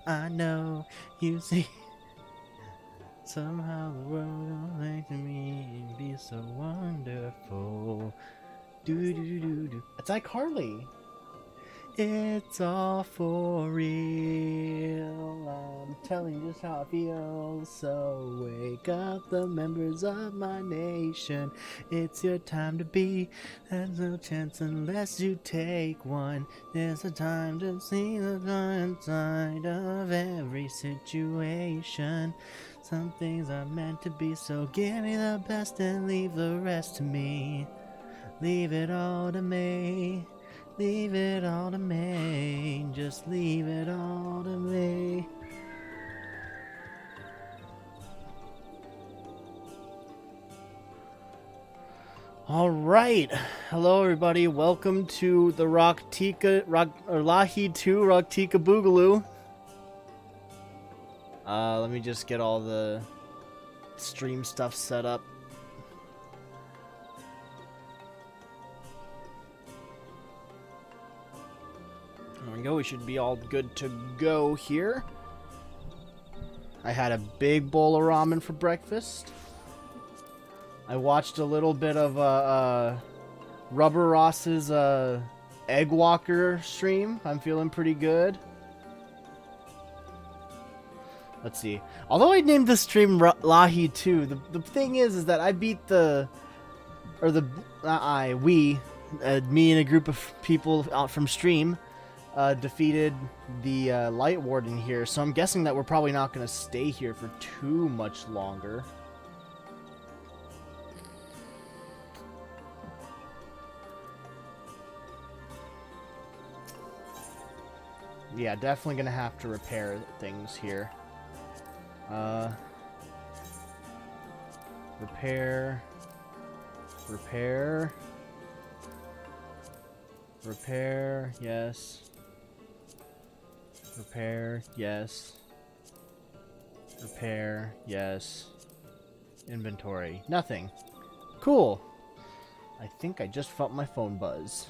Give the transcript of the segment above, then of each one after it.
I know you see. Somehow the world will make to me and be so wonderful. It's iCarly. It's all for real. I'm telling you just how I feel. So wake up, the members of my nation. It's your time to be. There's no chance unless you take one. There's a time to see the blind side of every situation. Some things are meant to be, so give me the best and leave the rest to me. Leave it all to me. Leave it all to me. Just leave it all to me. All right. Hello, everybody. Welcome to the Rak'Tika, Lahee 2 Rak'Tika Boogaloo. Let me just get all the stream stuff set up. There we go. We should be all good to go here. I had a big bowl of ramen for breakfast. I watched a little bit of Rubber Ross's Egg Walker stream. I'm feeling pretty good. Let's see. Although I named the stream Lahee 2, the thing is that I beat me and a group of people out from stream defeated the Light Warden here, so I'm guessing that we're probably not going to stay here for too much longer. Yeah, definitely going to have to repair things here. Repair, yes. Repair, yes. Repair, yes. Inventory, nothing. Cool. I think I just felt my phone buzz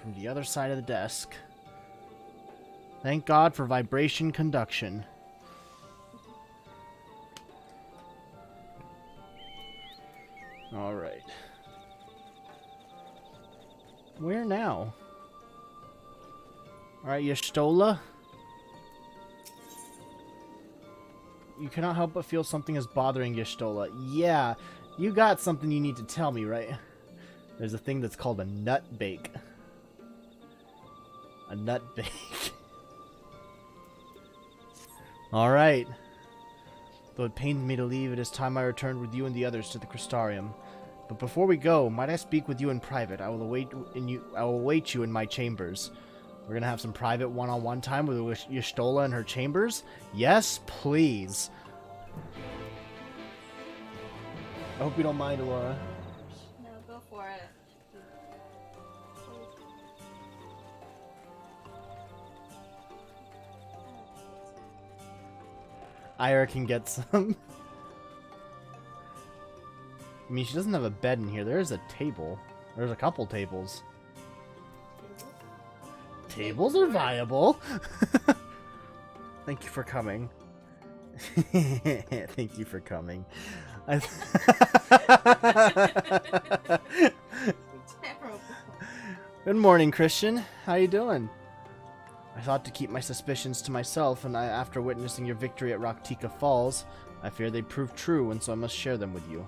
from the other side of the desk. Thank God for vibration conduction. Alright. Where now? Alright, Y'shtola. You cannot help but feel something is bothering Y'shtola. Yeah, you got something you need to tell me, right? There's a thing that's called a nut bake. A nut bake. Alright. Though it pains me to leave, it is time I returned with you and the others to the Crystarium. But before we go, might I speak with you in private? I will await you in my chambers. We're gonna have some private one-on-one time with Y'shtola in her chambers? Yes, please. I hope you don't mind, Laura. No, go for it. Ira can get some. I mean, she doesn't have a bed in here. There's a table. There's a couple tables. Tables are viable. Thank you for coming. Thank you for coming. Good morning, Christian. How you doing? I thought to keep my suspicions to myself, and after witnessing your victory at Rak'Tika Falls, I fear they proved true, and so I must share them with you.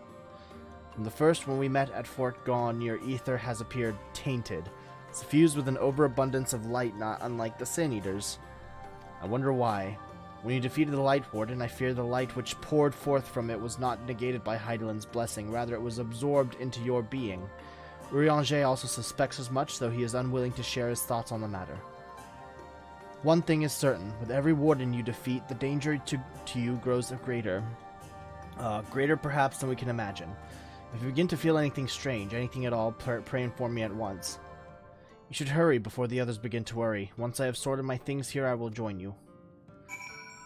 From the first, when we met at Fort Gone, your ether has appeared tainted, suffused with an overabundance of light not unlike the Sin Eaters. I wonder why. When you defeated the Light Warden, I fear the light which poured forth from it was not negated by Hydaelyn's blessing, rather it was absorbed into your being. Urianger also suspects as much, though he is unwilling to share his thoughts on the matter. One thing is certain, with every warden you defeat, the danger to you grows greater. Greater perhaps than we can imagine. If you begin to feel anything strange, anything at all, pray inform me at once. You should hurry before the others begin to worry. Once I have sorted my things here, I will join you.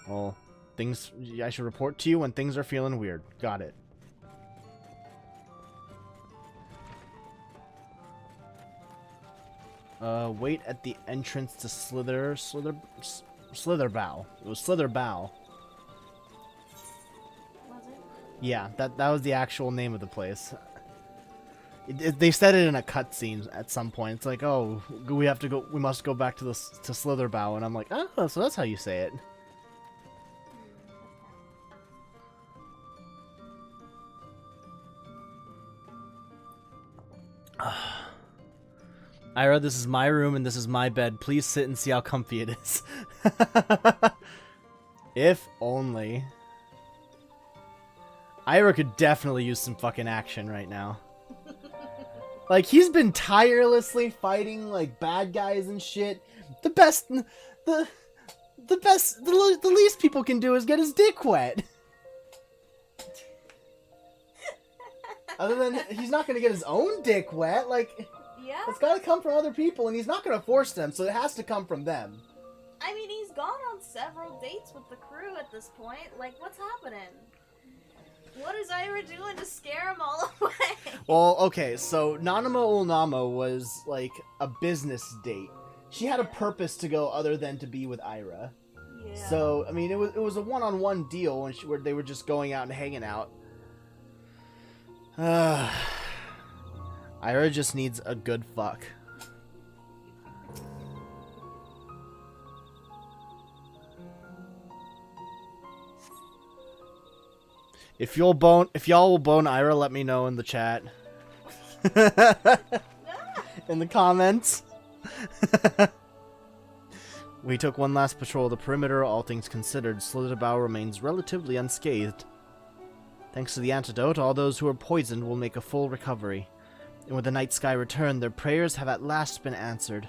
Well, I should report to you when things are feeling weird. Got it. Wait at the entrance to Slitherbow. It was Slitherbow. Was it? Yeah, that was the actual name of the place. They said it in a cutscene at some point. It's like, oh, we must go back to Slitherbow, and I'm like, oh, so that's how you say it. Ira, this is my room and this is my bed. Please sit and see how comfy it is. If only. Ira could definitely use some fucking action right now. Like, he's been tirelessly fighting, like, bad guys and shit. The least people can do is get his dick wet. Other than, he's not gonna get his own dick wet, like... Yeah? It's gotta come from other people, and he's not gonna force them, so it has to come from them. I mean, he's gone on several dates with the crew at this point. Like, what's happening? What is Ira doing to scare him all away? Well, okay, so Nanamo Ulnamo was, like, a business date. She had a purpose to go other than to be with Ira. Yeah. So, I mean, it was a one-on-one deal where they were just going out and hanging out. Ira just needs a good fuck. If y'all will bone Ira, let me know in the chat. In the comments. We took one last patrol of the perimeter. All things considered, Slitherbow remains relatively unscathed. Thanks to the antidote, all those who are poisoned will make a full recovery. And with the night sky returned, their prayers have at last been answered.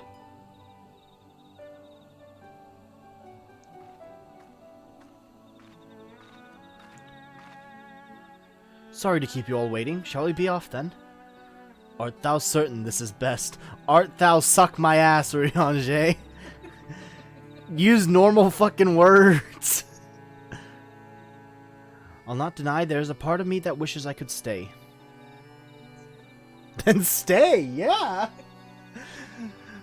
Sorry to keep you all waiting. Shall we be off then? Art thou certain this is best? Art thou suck my ass, Urianger? Use normal fucking words. I'll not deny there's a part of me that wishes I could stay. Then stay, yeah!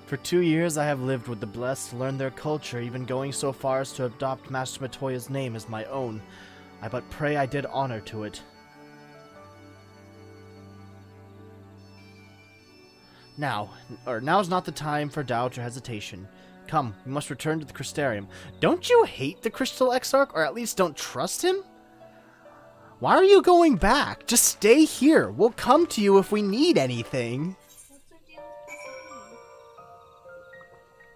For 2 years I have lived with the blessed, learned their culture, even going so far as to adopt Master Matoya's name as my own. I but pray I did honor to it. Now's not the time for doubt or hesitation. Come, we must return to the Crystarium. Don't you hate the Crystal Exarch, or at least don't trust him? Why are you going back? Just stay here. We'll come to you if we need anything. What's her deal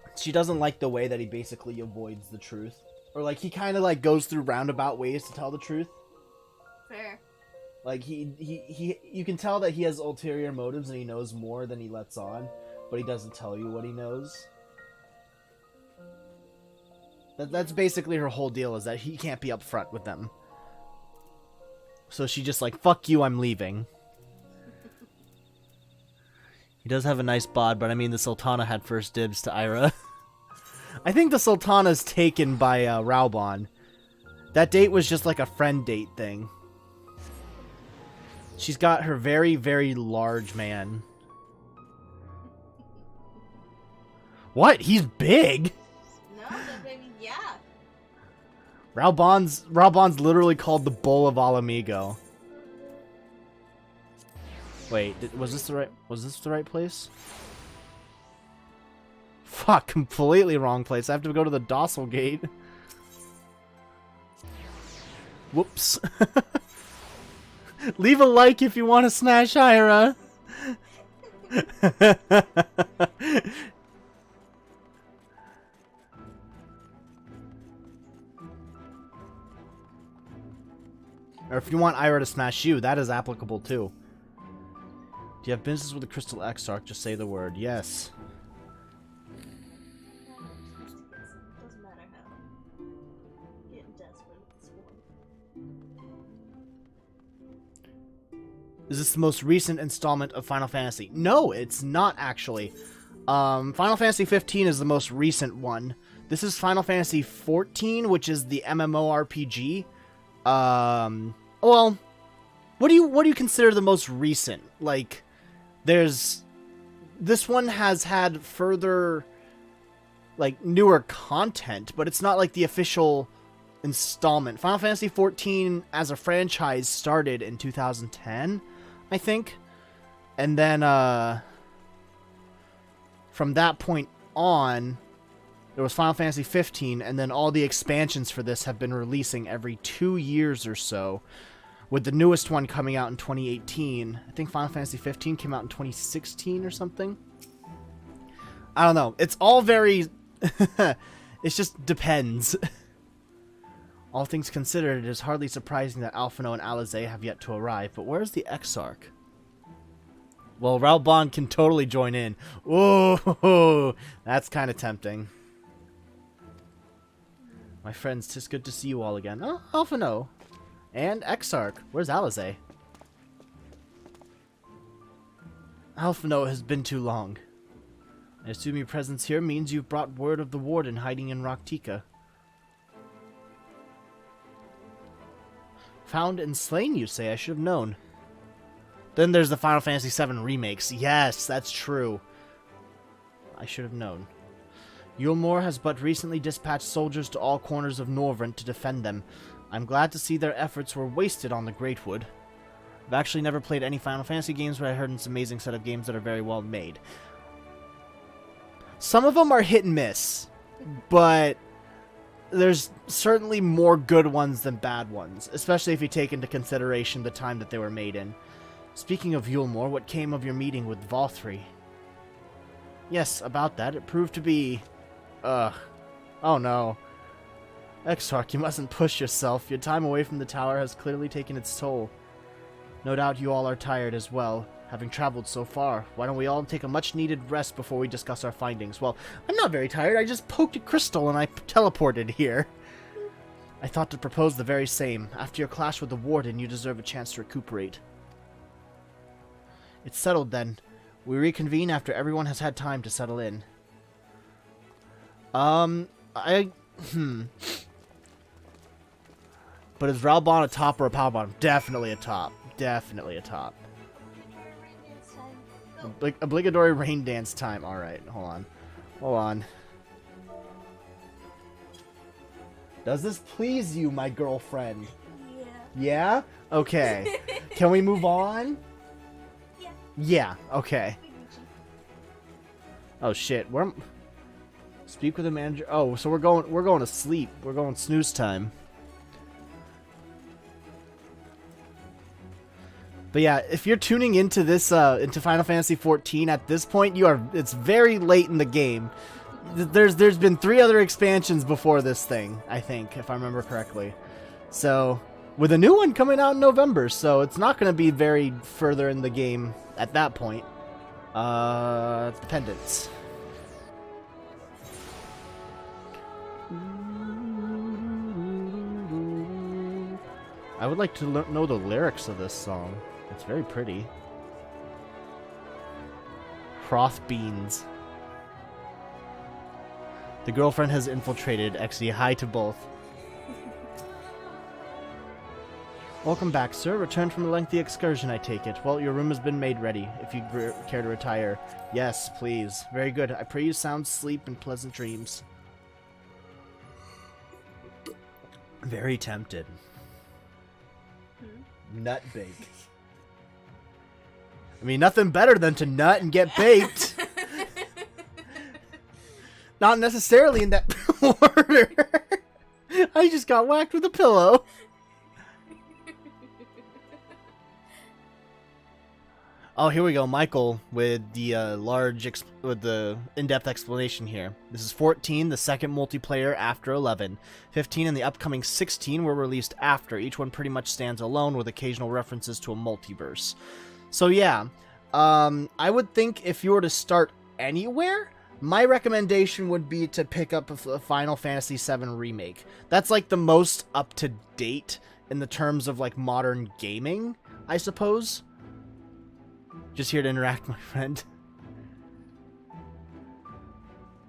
with She doesn't like the way that he basically avoids the truth. Or, like, he kind of, like, goes through roundabout ways to tell the truth. Fair. Like, you can tell that he has ulterior motives and he knows more than he lets on, but he doesn't tell you what he knows. That's basically her whole deal, is that he can't be upfront with them. So she just like, fuck you, I'm leaving. He does have a nice bod, but I mean the Sultana had first dibs to Ira. I think the Sultana's taken by Raubon. That date was just like a friend date thing. She's got her very, very large man. What? He's big? No, that baby, yeah. Raubon's literally called the Bull of Alamigo. Wait, was this the right place? Fuck, completely wrong place. I have to go to the Docile Gate. Whoops. Leave a like if you want to smash Ira. Or if you want Ira to smash you, that is applicable too. Do you have business with the Crystal Exarch? Just say the word. Yes. Doesn't matter how. Getting desperate at this point. Is this the most recent installment of Final Fantasy? No, it's not actually. Final Fantasy 15 is the most recent one. This is Final Fantasy 14, which is the MMORPG. Well, what do you consider the most recent? Like, this one has had further like newer content, but it's not like the official installment. Final Fantasy XIV as a franchise started in 2010, I think. And then from that point on, there was Final Fantasy 15, and then all the expansions for this have been releasing every 2 years or so, with the newest one coming out in 2018. I think Final Fantasy 15 came out in 2016 or something. I don't know. It's all very... it just depends. All things considered, it is hardly surprising that Alphinaud and Alizé have yet to arrive, but where's the K-Sawk? Well, Raubon can totally join in. Ooh, that's kind of tempting. My friends, 'tis good to see you all again. Oh, Alphinaud. And K-Sawk. Where's Alizé? Alphinaud has been too long. I assume your presence here means you've brought word of the warden hiding in Rak'Tika. Found and slain, you say? I should have known. Then there's the Final Fantasy VII remakes. Yes, that's true. I should have known. Yulmore has but recently dispatched soldiers to all corners of Norvrent to defend them. I'm glad to see their efforts were wasted on the Greatwood. I've actually never played any Final Fantasy games, but I heard it's an amazing set of games that are very well made. Some of them are hit and miss, but there's certainly more good ones than bad ones, especially if you take into consideration the time that they were made in. Speaking of Yulmore, what came of your meeting with Valthry? Yes, about that. It proved to be... Oh no. K-Sawk, you mustn't push yourself. Your time away from the tower has clearly taken its toll. No doubt you all are tired as well, having traveled so far. Why don't we all take a much-needed rest before we discuss our findings? Well, I'm not very tired. I just poked a crystal and I teleported here. I thought to propose the very same. After your clash with the warden, you deserve a chance to recuperate. It's settled then. We reconvene after everyone has had time to settle in. But is Raubon a top or a power bottom? Definitely a top. Definitely a top. Obligatory rain dance time. Alright, hold on. Hold on. Does this please you, my girlfriend? Yeah. Yeah? Okay. Can we move on? Yeah. Yeah, okay. Oh shit, where speak with the manager. Oh, so we're going to sleep. We're going snooze time. But yeah, if you're tuning into this into Final Fantasy XIV at this point, it's very late in the game. There's been 3 other expansions before this thing, I think, if I remember correctly. So, with a new one coming out in November, so it's not going to be very further in the game at that point. Dependence. I would like to know the lyrics of this song. It's very pretty. Froth beans. The girlfriend has infiltrated. Exy, hi to both. Welcome back, sir. Returned from a lengthy excursion, I take it. Well, your room has been made ready, if you care to retire. Yes, please. Very good. I pray you sound sleep and pleasant dreams. Very tempted. Nut bake. I mean, nothing better than to nut and get baked. Not necessarily in that order. I just got whacked with a pillow. Oh, here we go, Michael, with the with the in-depth explanation here. This is 14, the second multiplayer after 11. 15 and the upcoming 16 were released after. Each one pretty much stands alone with occasional references to a multiverse. So yeah, I would think if you were to start anywhere, my recommendation would be to pick up a Final Fantasy VII Remake. That's like the most up-to-date in the terms of like modern gaming, I suppose. Just here to interact, my friend.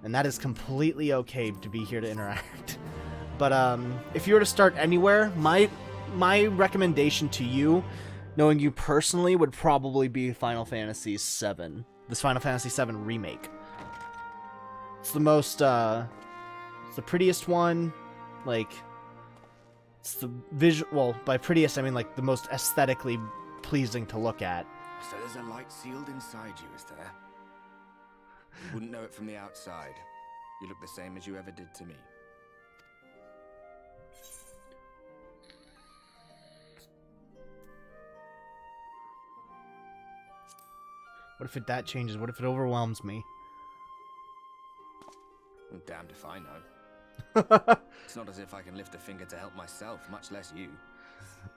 And that is completely okay to be here to interact. But if you were to start anywhere, my recommendation to you, knowing you personally, would probably be Final Fantasy VII. This Final Fantasy VII Remake. It's the most, it's the prettiest one. Like, it's the visual, well, by prettiest I mean like the most aesthetically pleasing to look at. So there's a light sealed inside you, is there? Wouldn't know it from the outside. You look the same as you ever did to me. What if that changes? What if it overwhelms me? I'm damned if I know. It's not as if I can lift a finger to help myself, much less you.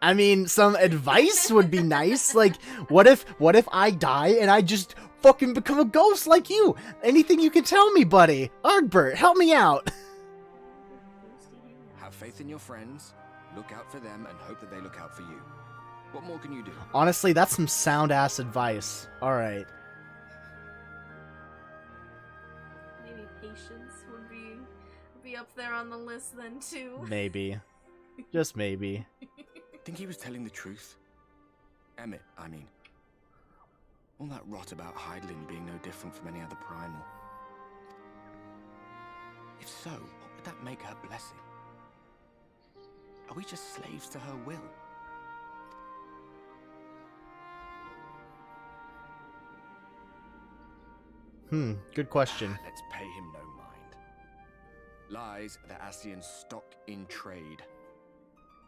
I mean, some advice would be nice. Like, what if I die and I just fucking become a ghost like you? Anything you can tell me, buddy. Argbert, help me out. Have faith in your friends, look out for them, and hope that they look out for you. What more can you do? Honestly, that's some sound-ass advice. Alright. Maybe patience would be up there on the list then, too. Maybe. Just maybe. Think he was telling the truth? Emmett, I mean. All that rot about Hydaelyn being no different from any other primal. If so, what would that make her blessing? Are we just slaves to her will? Good question. Let's pay him no mind. Lies the Ascian stock in trade.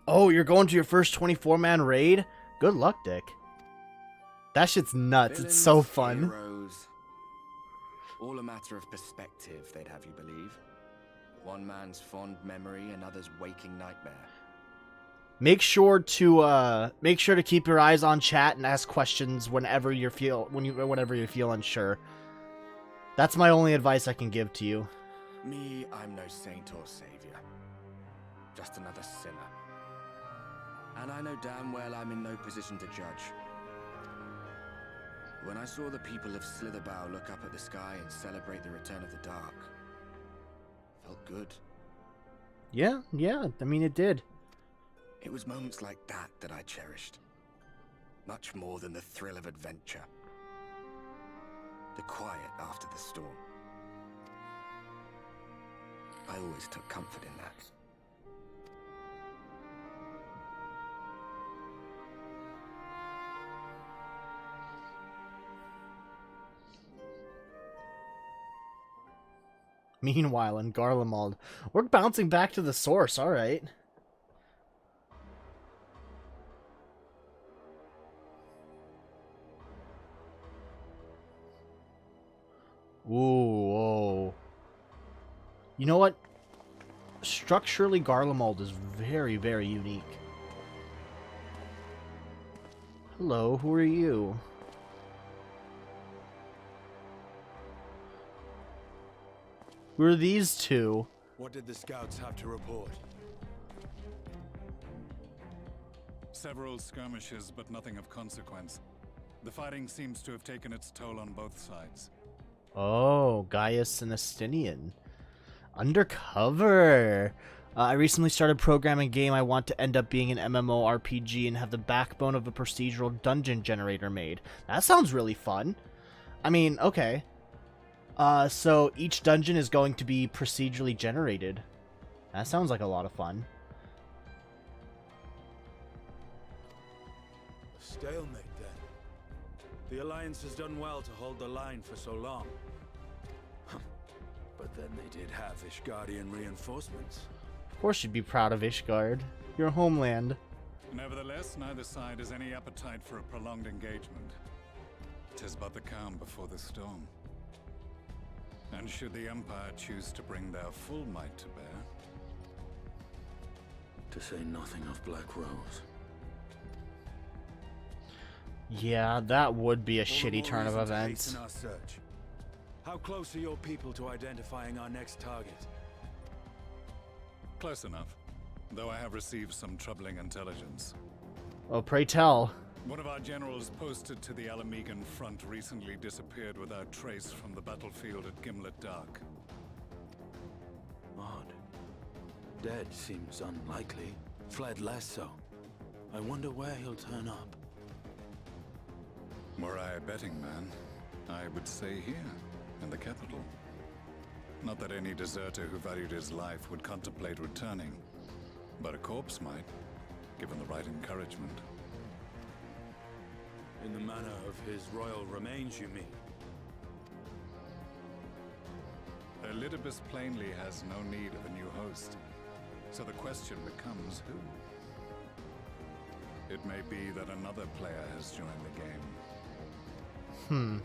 Oh, you're going to your first 24-man raid? Good luck, Dick. That shit's nuts. It's so fun. Heroes. All a matter of perspective, they'd have you believe. One man's fond memory, another's waking nightmare. Make sure to keep your eyes on chat and ask questions whenever you feel unsure. That's my only advice I can give to you. Me, I'm no saint or savior. Just another sinner. And I know damn well I'm in no position to judge. When I saw the people of Slitherbow look up at the sky and celebrate the return of the dark, felt good. Yeah, I mean it did. It was moments like that that I cherished. Much more than the thrill of adventure. The quiet after the storm. I always took comfort in that. Meanwhile, in Garlemald, we're bouncing back to the source, alright. Ooh, whoa. You know what? Structurally, Garlemald is very, very unique. Hello, who are you? Who are these two? What did the scouts have to report? Several skirmishes, but nothing of consequence. The fighting seems to have taken its toll on both sides. Oh, Gaius and Estinian. Undercover. I recently started programming a game I want to end up being an MMORPG and have the backbone of a procedural dungeon generator made. That sounds really fun. I mean, okay. So each dungeon is going to be procedurally generated. That sounds like a lot of fun. Stalemate, then. The Alliance has done well to hold the line for so long. But then they did have Ishgardian reinforcements. Of course you'd be proud of Ishgard. Your homeland. Nevertheless, neither side has any appetite for a prolonged engagement. 'Tis but the calm before the storm. And should the Empire choose to bring their full might to bear? To say nothing of Black Rose. Yeah, that would be a All the shitty more turn of reason to events. hasten our search. How close are your people to identifying our next target? Close enough, though I have received some troubling intelligence. Oh, pray tell. One of our generals posted to the Alamegan front recently disappeared without trace from the battlefield at Gimlet Dark. Odd. Dead seems unlikely. Fled less so. I wonder where he'll turn up. Were I a betting man, I would say here, in the capital. Not that any deserter who valued his life would contemplate returning, but a corpse might, given the right encouragement. In the manner of his royal remains, you mean? Elidibus plainly has no need of a new host, so the question becomes who? It may be that another player has joined the game.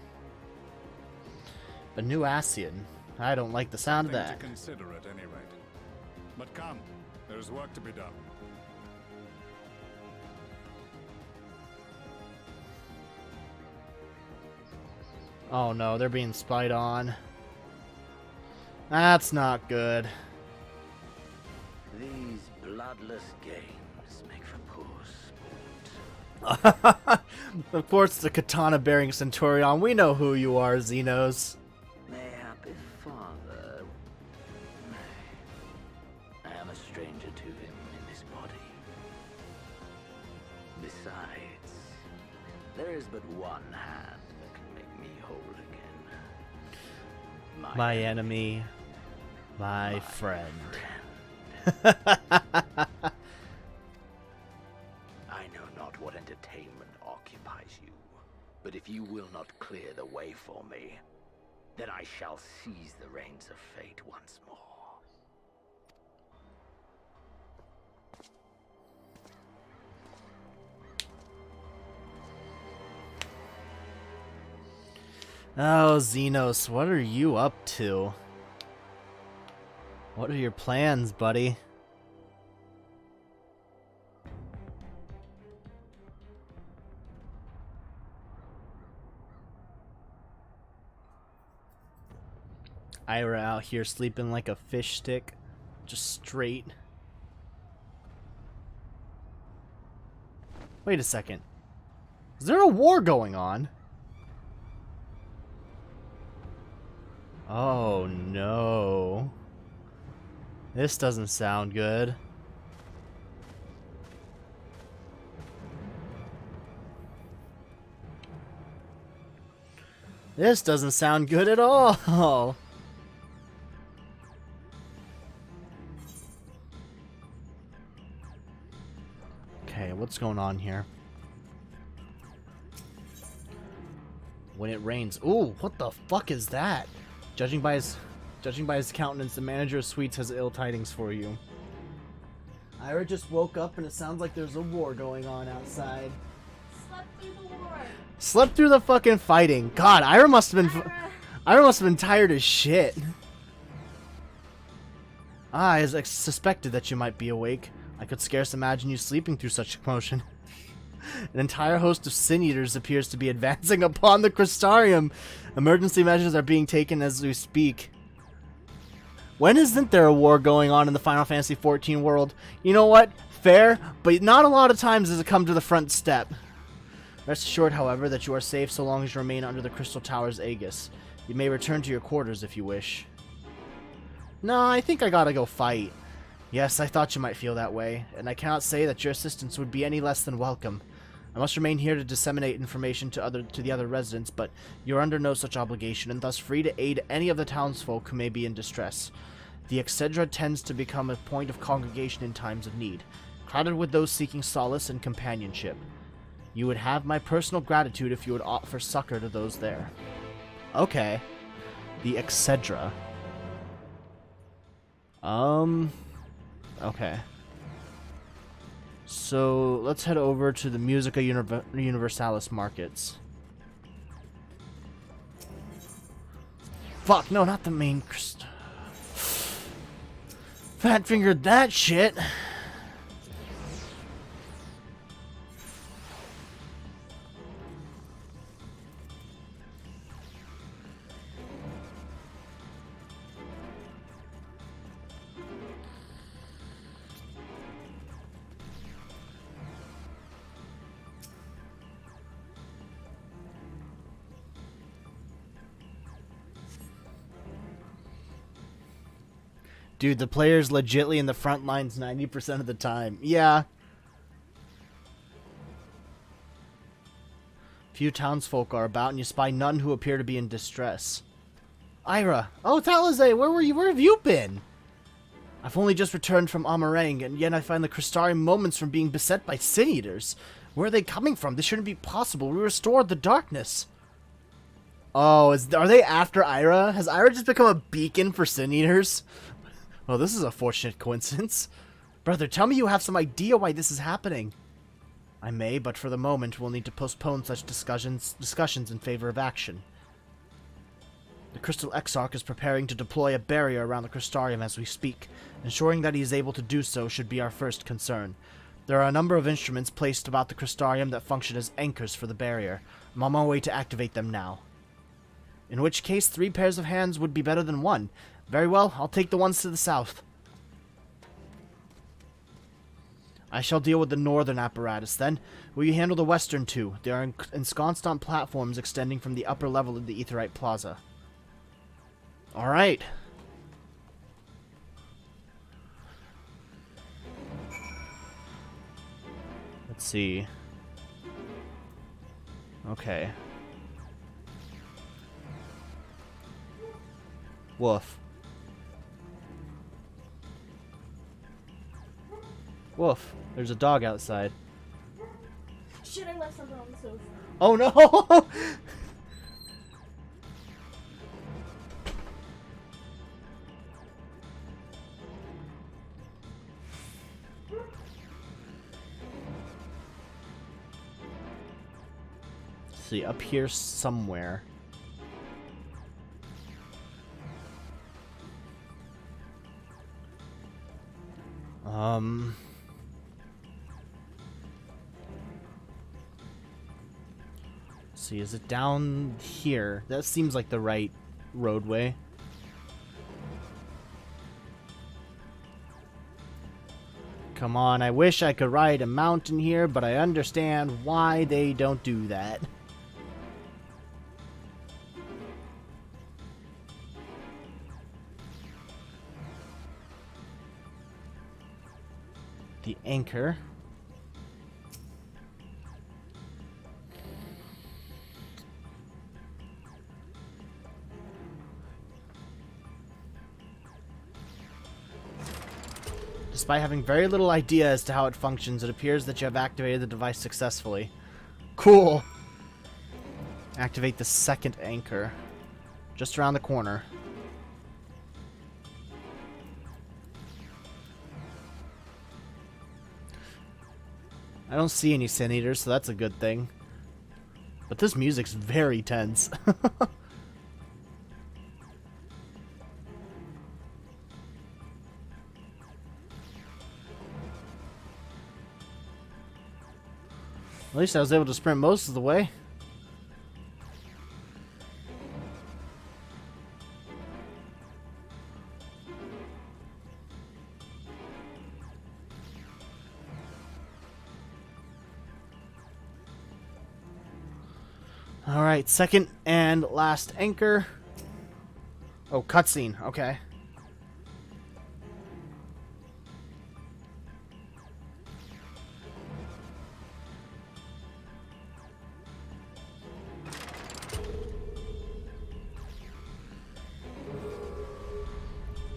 A new Ascian. I don't like the sound of Thing that. to consider at any rate. But come, there's work to be done. Oh no, they're being spied on. That's not good. These bloodless games make for poor sport. Of course, the katana-bearing Centurion. We know who you are, Xenos. Mayhappy father. I am a stranger to him in this body. Besides, there is but one hand that can make me whole again. My enemy, my friend. I know not what entertainment occupies you, but if you will not clear the way for me, then I shall seize the reins of fate once more. Oh, Xenos, what are you up to? What are your plans, buddy? Ira out here sleeping like a fish stick. Just straight. Wait a second. Is there a war going on? Oh no. This doesn't sound good. This doesn't sound good at all. Okay, what's going on here? When it rains. Ooh, what the fuck is that? Judging by his countenance, the manager of Sweets has ill tidings for you. Ira just woke up and it sounds like there's a war going on outside. Slept through the war. Slept through the fucking fighting. God, Ira must have been tired as shit. I suspected that you might be awake. I could scarce imagine you sleeping through such a commotion. An entire host of sin eaters appears to be advancing upon the Crystarium. Emergency measures are being taken as we speak. When isn't there a war going on in the Final Fantasy XIV world? You know what? Fair, but not a lot of times does it come to the front step. Rest assured, however, that you are safe so long as you remain under the Crystal Tower's aegis. You may return to your quarters if you wish. No, I think I gotta go fight. Yes, I thought you might feel that way, and I cannot say that your assistance would be any less than welcome. I must remain here to disseminate information to the other residents, but you are under no such obligation, and thus free to aid any of the townsfolk who may be in distress. The Excedra tends to become a point of congregation in times of need, crowded with those seeking solace and companionship. You would have my personal gratitude if you would offer succor to those there. Okay. The Excedra. Okay. So, let's head over to the Musica Universalis markets. Fuck, no, not the main... Fat-fingered that shit! Dude, the player's legitly in the front lines 90% of the time. Yeah. Few townsfolk are about, and you spy none who appear to be in distress. Ira! Oh, Talazay, where were you? Where have you been? I've only just returned from Amer, and yet I find the Crystarium moments from being beset by Sin Eaters. Where are they coming from? This shouldn't be possible. We restored the darkness. Oh, are they after Ira? Has Ira just become a beacon for Sin Eaters? Well, this is a fortunate coincidence. Brother, tell me you have some idea why this is happening. I may, but for the moment we'll need to postpone such discussions in favor of action. The Crystal K-Sawk is preparing to deploy a barrier around the Crystarium as we speak. Ensuring that he is able to do so should be our first concern. There are a number of instruments placed about the Crystarium that function as anchors for the barrier. I'm on my way to activate them now. In which case, 3 pairs of hands would be better than 1. Very well, I'll take the ones to the south. I shall deal with the northern apparatus then. Will you handle the western 2? They are ensconced on platforms extending from the upper level of the Aetherite Plaza. Alright. Let's see. Okay. Woof. Woof. There's a dog outside. Shit, I left something on the sofa. Oh no! Let's see, up here somewhere. Let's see, is it down here? That seems like the right roadway. Come on, I wish I could ride a mountain here, but I understand why they don't do that. The anchor. Despite having very little idea as to how it functions, it appears that you have activated the device successfully. Cool! Activate the second anchor. Just around the corner. I don't see any Sin Eaters, so that's a good thing. But this music's very tense. At least I was able to sprint most of the way. Alright, second and last anchor. Oh, cutscene. Okay.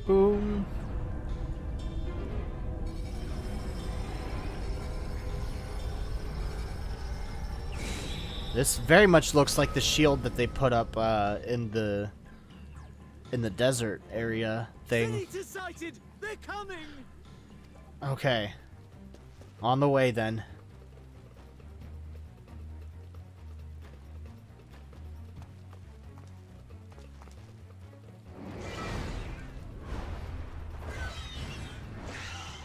Boom. This very much looks like the shield that they put up in the desert area thing. They're coming. Okay. On the way then.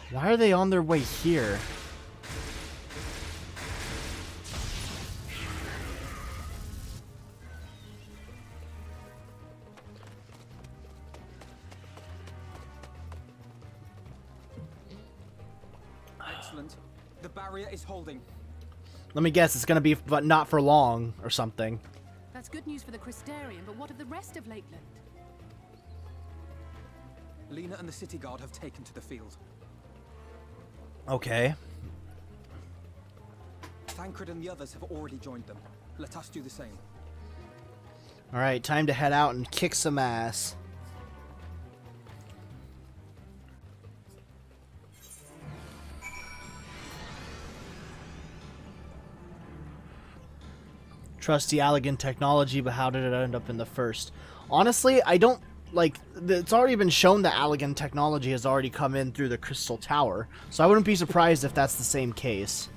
Why are they on their way here? Excellent. The barrier is holding. Let me guess, it's gonna be but not for long or something. That's good news for the Crystarium, but what of the rest of Lakeland? Lena and the city guard have taken to the field. Okay. Thancred and the others have already joined them. Let us do the same. Alright, time to head out and kick some ass. Trusty Allegan technology, but how did it end up in the first? Honestly, I don't, like, it's already been shown that Allegan technology has already come in through the Crystal Tower, so I wouldn't be surprised if that's the same case.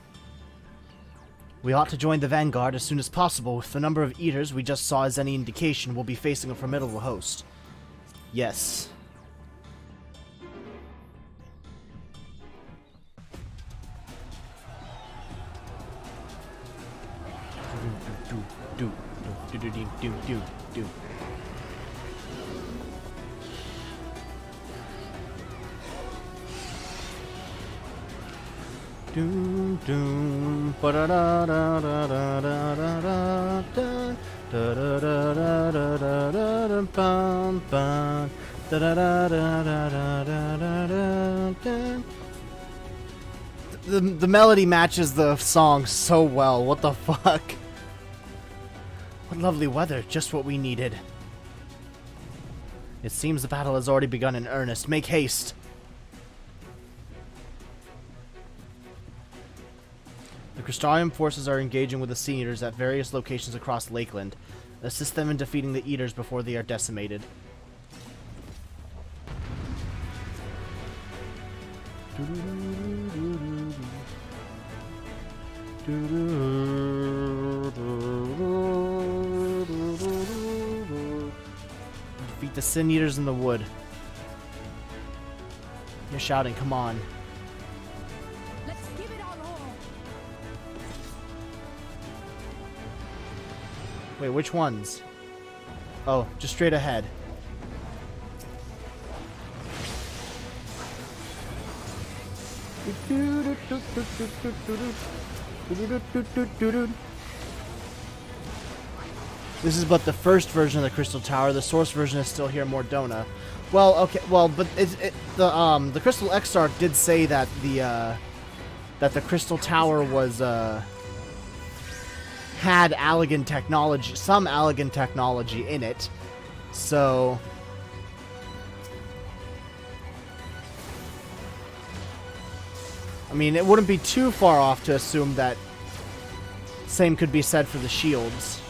We ought to join the Vanguard as soon as possible. With the number of eaters we just saw as any indication, we'll be facing a formidable host. Yes. Do. Doom doom ba da da da da da da da da da da da da da da da da bum bum da da da da da da da da da. The melody matches the song so well. What the fuck? What lovely weather, just what we needed. It seems the battle has already begun in earnest. Make haste. The Crystarium forces are engaging with the Sea Eaters at various locations across Lakeland. Assist them in defeating the Eaters before they are decimated. Defeat the Sin Eaters in the wood. You're shouting, come on. Let's give it our all. Wait, which ones? Oh, just straight ahead. This is but the first version of the Crystal Tower. The source version is still here in Mordona. Well, okay, well, but the Crystal Exarch did say that the Crystal Tower was had Allegan technology, some Allegan technology in it. So I mean, it wouldn't be too far off to assume that same could be said for the shields.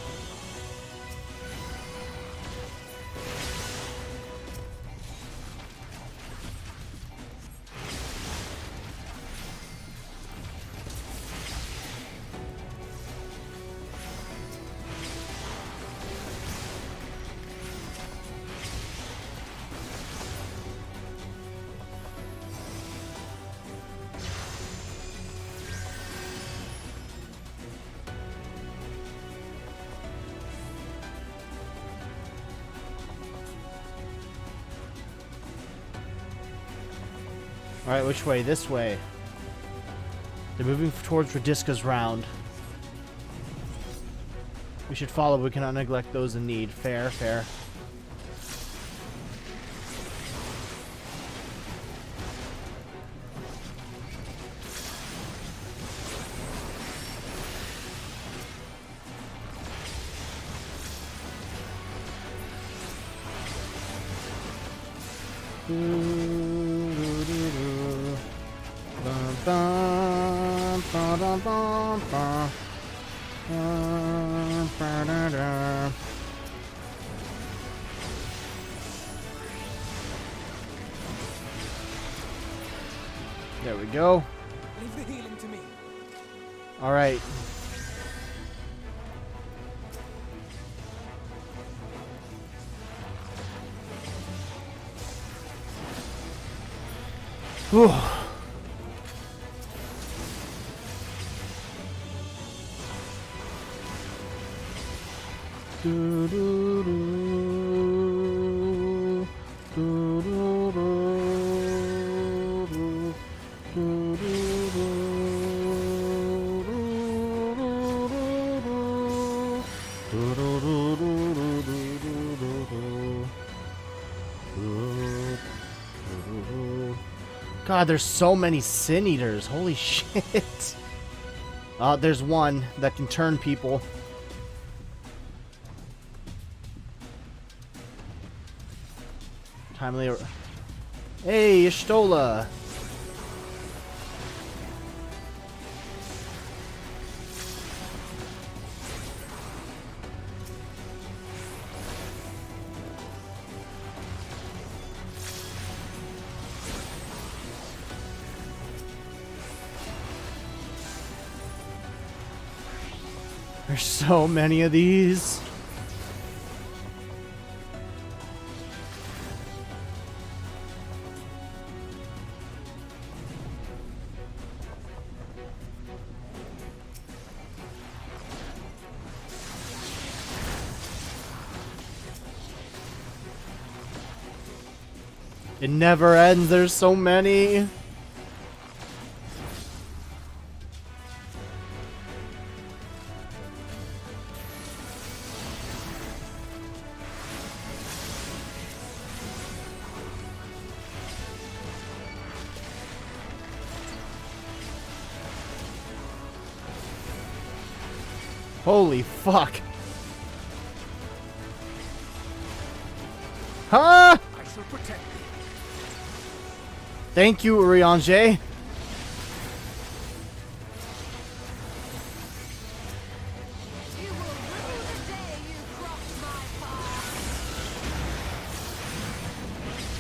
Alright, which way? This way. They're moving towards Radiska's round. We should follow, but we cannot neglect those in need. Fair, fair. There we go. Leave the healing to me. All right. Whew. Do, do, do, do, do, do, do, God, there's so many Sin Eaters. Holy shit. There's one that can turn people. Timely. Hey, Y'shtola. There's so many of these. It never ends. There's so many. Holy fuck. Huh? I shall protect thee. Thank you, Urianger.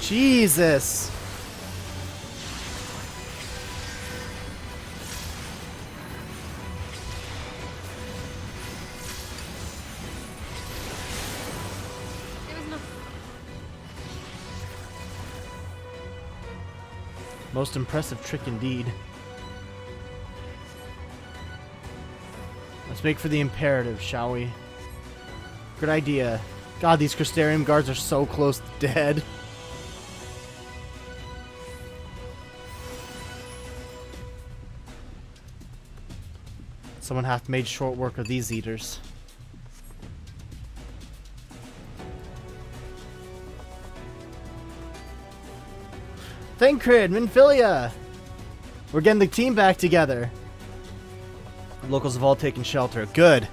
Jesus. Most impressive trick indeed. Let's make for the imperative, shall we? Good idea. God, these Crystarium guards are so close to dead. Someone hath made short work of these eaters. Thancred, Minfilia! We're getting the team back together. Locals have all taken shelter. Good.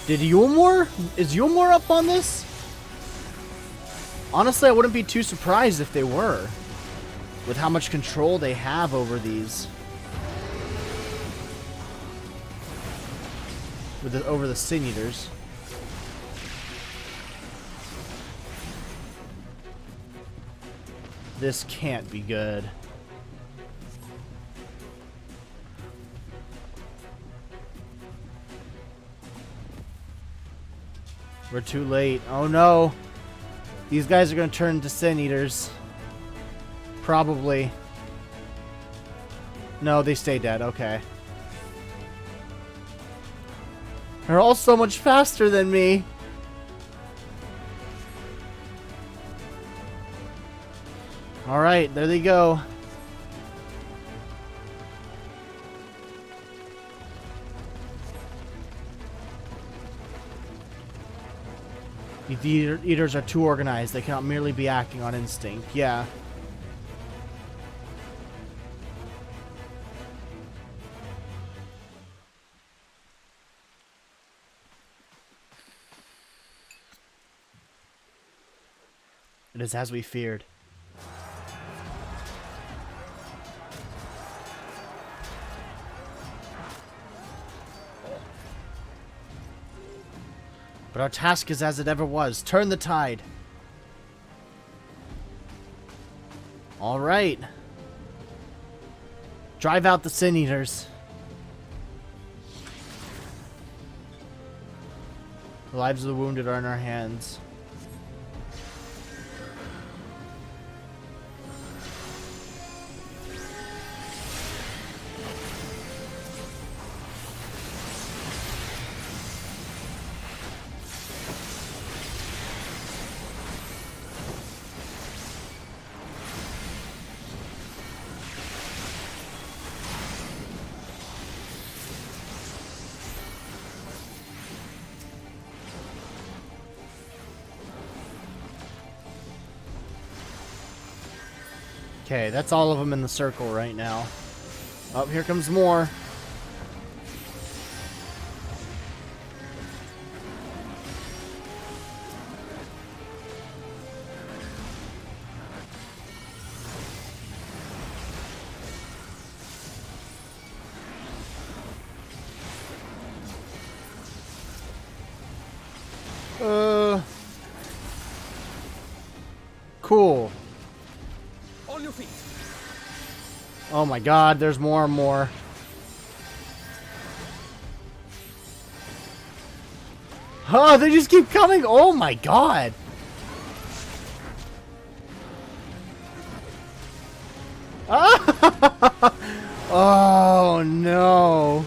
Did Yulmore? Is Yulmore up on this? Honestly, I wouldn't be too surprised if they were. With how much control they have over these. Over the Sin Eaters. This can't be good. We're too late. Oh no. These guys are going to turn into Sin Eaters. Probably. No, they stay dead. Okay. They're all so much faster than me. Alright, there they go. The eaters are too organized. They cannot merely be acting on instinct. Yeah. It is as we feared. But our task is as it ever was. Turn the tide. Alright. Drive out the Sin Eaters. The lives of the wounded are in our hands. Okay, that's all of them in the circle right now. Oh, here comes more. Cool. On your feet. Oh my god, there's more and more. Oh, they just keep coming. Oh my god. Oh no.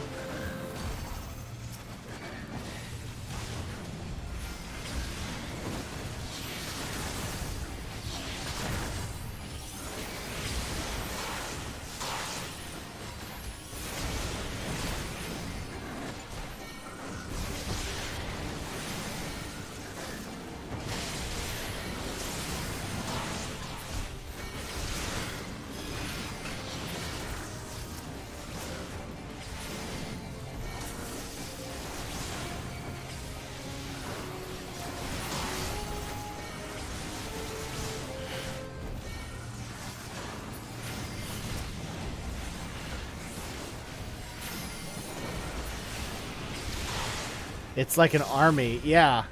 It's like an army, yeah.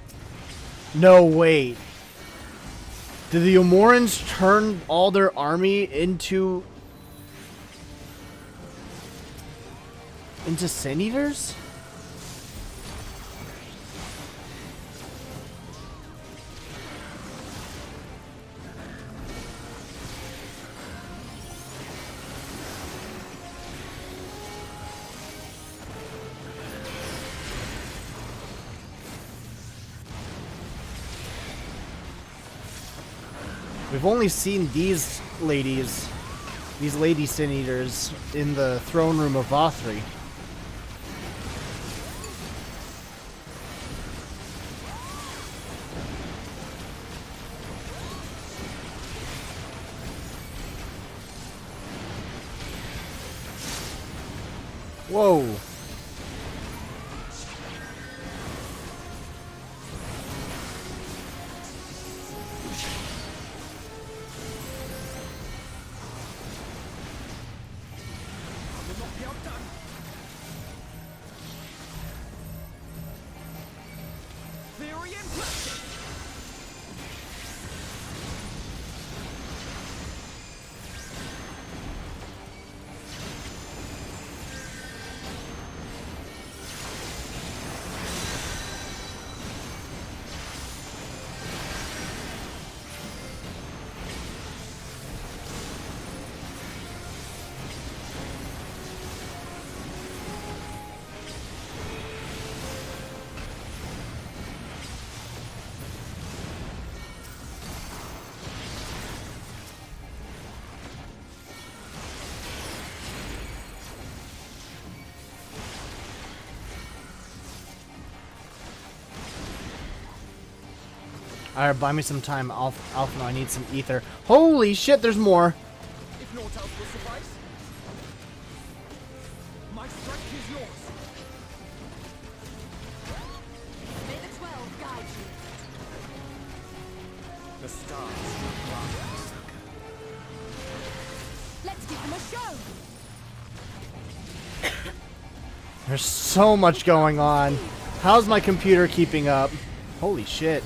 No, wait. Did the Omorans turn all their army into Sin Eaters? We've only seen these lady Sin Eaters in the throne room of Vothri. Whoa. Alright, buy me some time. Alpha, I need some ether. Holy shit, there's more. If naught else will suffice, my strength is yours. May the 12 guide you. The stars will grant us. Let's give them a show. There's so much going on. How's my computer keeping up? Holy shit.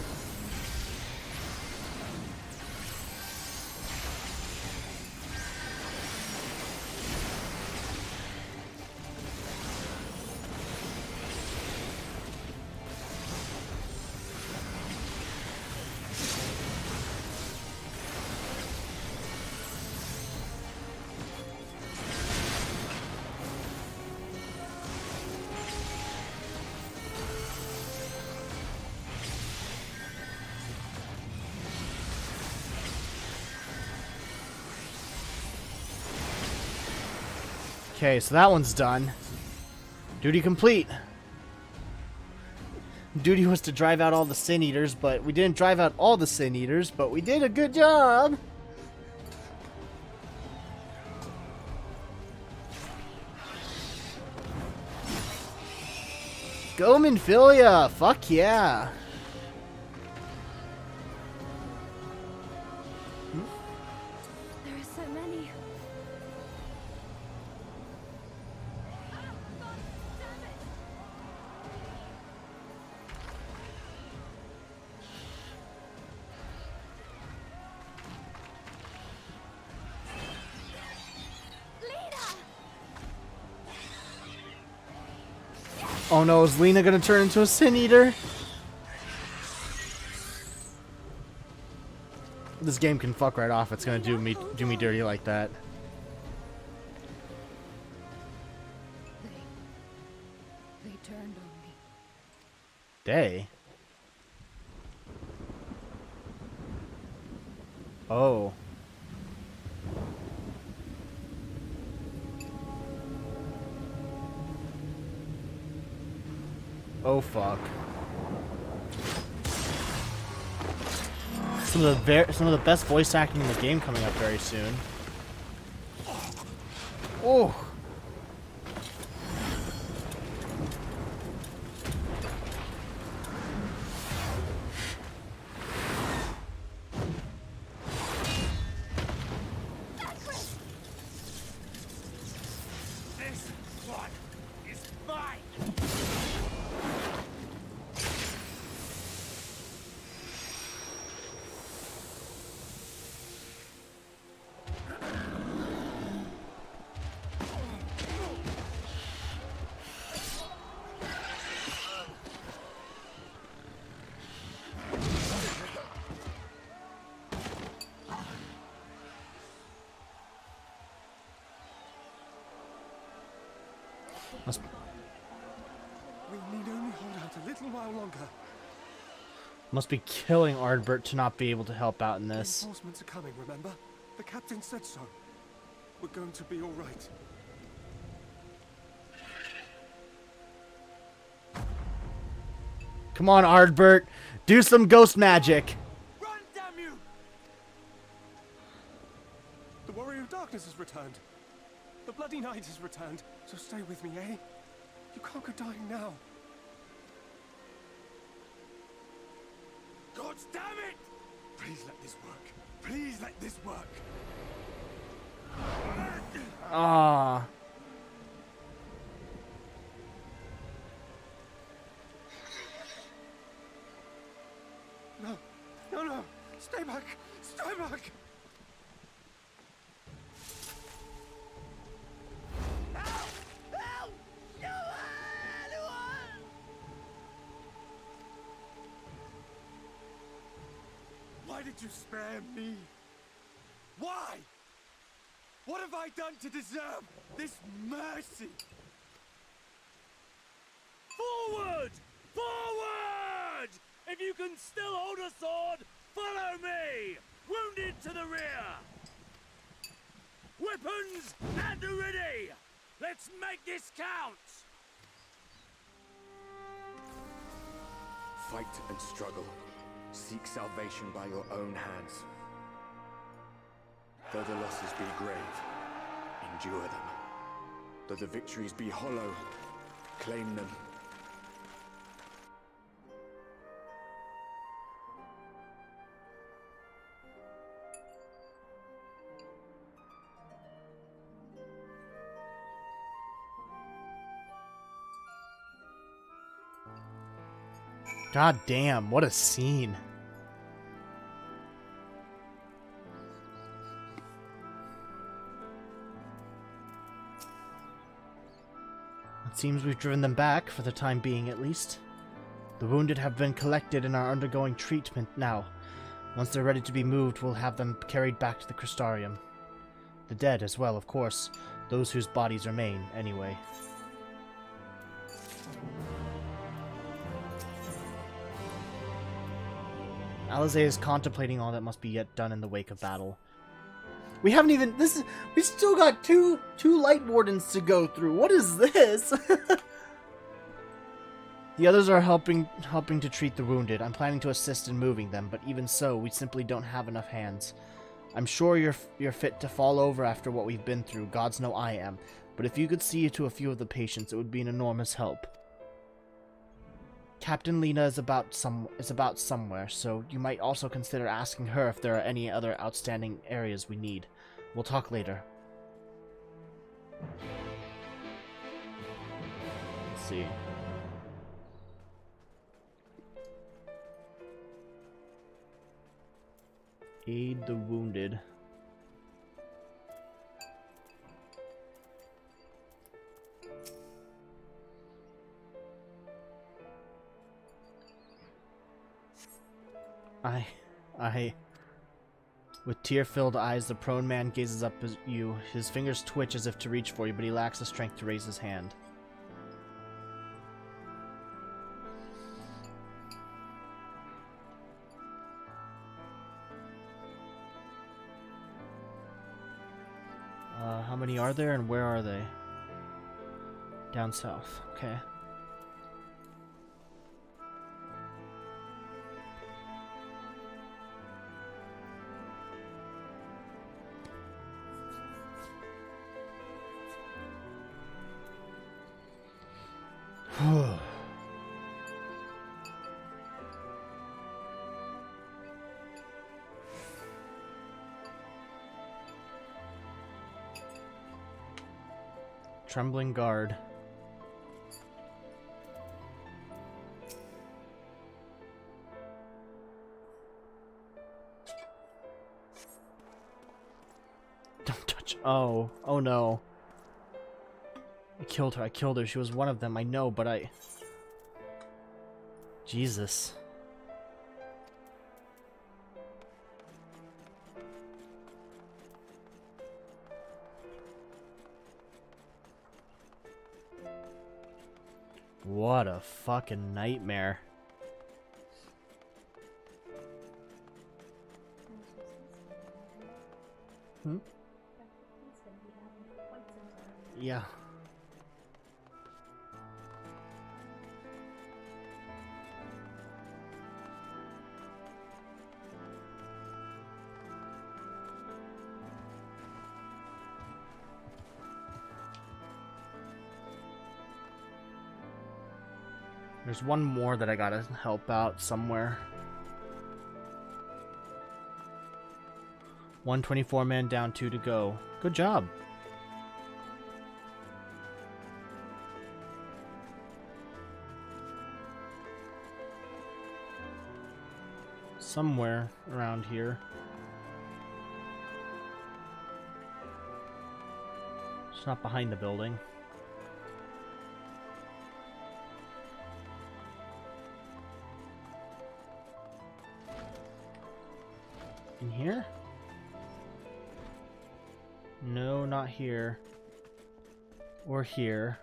Okay, so that one's done. Duty complete. Duty was to drive out all the Sin Eaters, but we didn't drive out all the Sin Eaters, but we did a good job. Go Minfilia! Fuck yeah! There are so many. Oh no, is Lena gonna turn into a Sin Eater? This game can fuck right off. It's gonna do me dirty like that. They turned on me. They? Oh. Oh fuck. Some of the best voice acting in the game coming up very soon. Oh. This one is mine! We need only hold out a little while longer. Must be killing Ardbert to not be able to help out in this. Reinforcements are coming, remember? The captain said so. We're going to be all right. Come on, Ardbert. Do some ghost magic. Run, damn you! The Warrior of Darkness has returned. The Bloody Knight has returned. So stay with me, eh? You can't go dying now. God damn it! Please let this work. Please let this work. Ah. No, no, no! Stay back! Stay back! Help! Help! No one! Why did you spare me? Why? What have I done to deserve this mercy? Forward! Forward! If you can still hold a sword, follow me! Wounded to the rear! Weapons at the ready! Let's make this count! Fight and struggle. Seek salvation by your own hands. Though the losses be grave, endure them. Though the victories be hollow, claim them. God damn, what a scene. It seems we've driven them back, for the time being at least. The wounded have been collected and are undergoing treatment now. Once they're ready to be moved, we'll have them carried back to the Crystarium. The dead as well, of course. Those whose bodies remain, anyway. Alizé is contemplating all that must be yet done in the wake of battle. We haven't even... we still got two Light Wardens to go through. What is this? The others are helping to treat the wounded. I'm planning to assist in moving them, but even so, we simply don't have enough hands. I'm sure you're fit to fall over after what we've been through. Gods know I am. But if you could see to a few of the patients, it would be an enormous help. Captain Lena is about somewhere, so you might also consider asking her if there are any other outstanding areas we need. We'll talk later. Let's see. Aid the wounded. With tear-filled eyes, the prone man gazes up at you. His fingers twitch as if to reach for you, but he lacks the strength to raise his hand. How many are there, and where are they? Down south. Okay. Trembling guard. Don't touch. Oh no. I killed her. She was one of them, I know, but I... Jesus. What a fucking nightmare. Hmm? Yeah. There's one more that I gotta help out somewhere. 124 man down, 2 to go. Good job. Somewhere around here. It's not behind the building. In here? No, not here. Or here.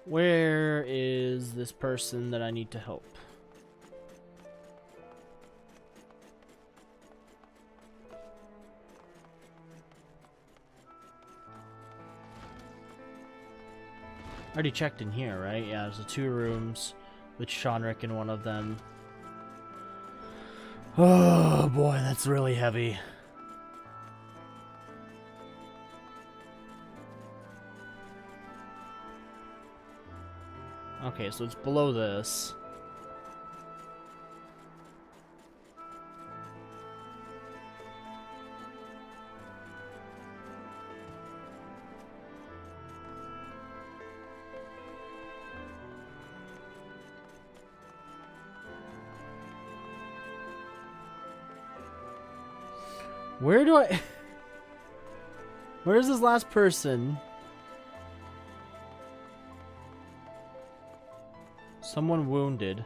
Where is this person that I need to help? I already checked in here, right? Yeah, there's the 2 rooms with Shonrick in one of them. Oh boy, that's really heavy. Okay, so it's below this. Where do I... Where's this last person? Someone wounded.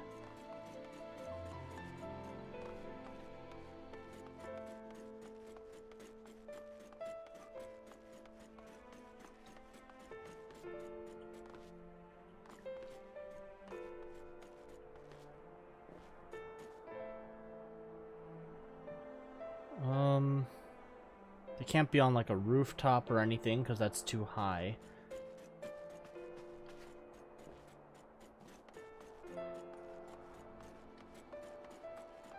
They can't be on like a rooftop or anything because that's too high.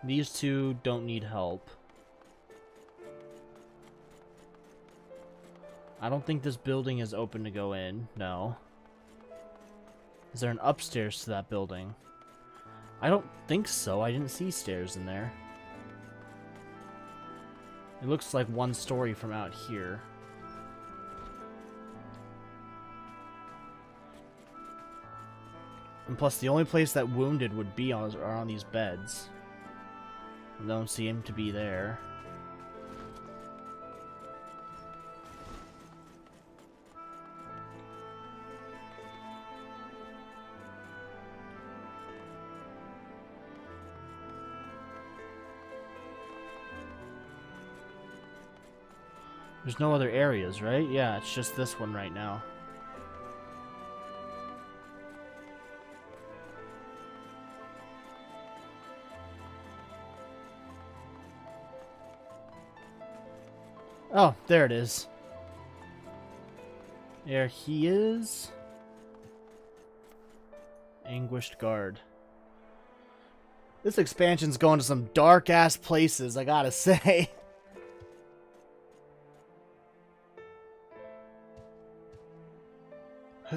These 2 don't need help. I don't think this building is open to go in. No. Is there an upstairs to that building? I don't think so. I didn't see stairs in there. It looks like 1 story from out here. And plus, the only place that wounded would be are on these beds. I don't see him to be there. There's no other areas, right? Yeah, it's just this one right now. Oh, there it is. There he is. Anguished Guard. This expansion's going to some dark-ass places, I gotta say.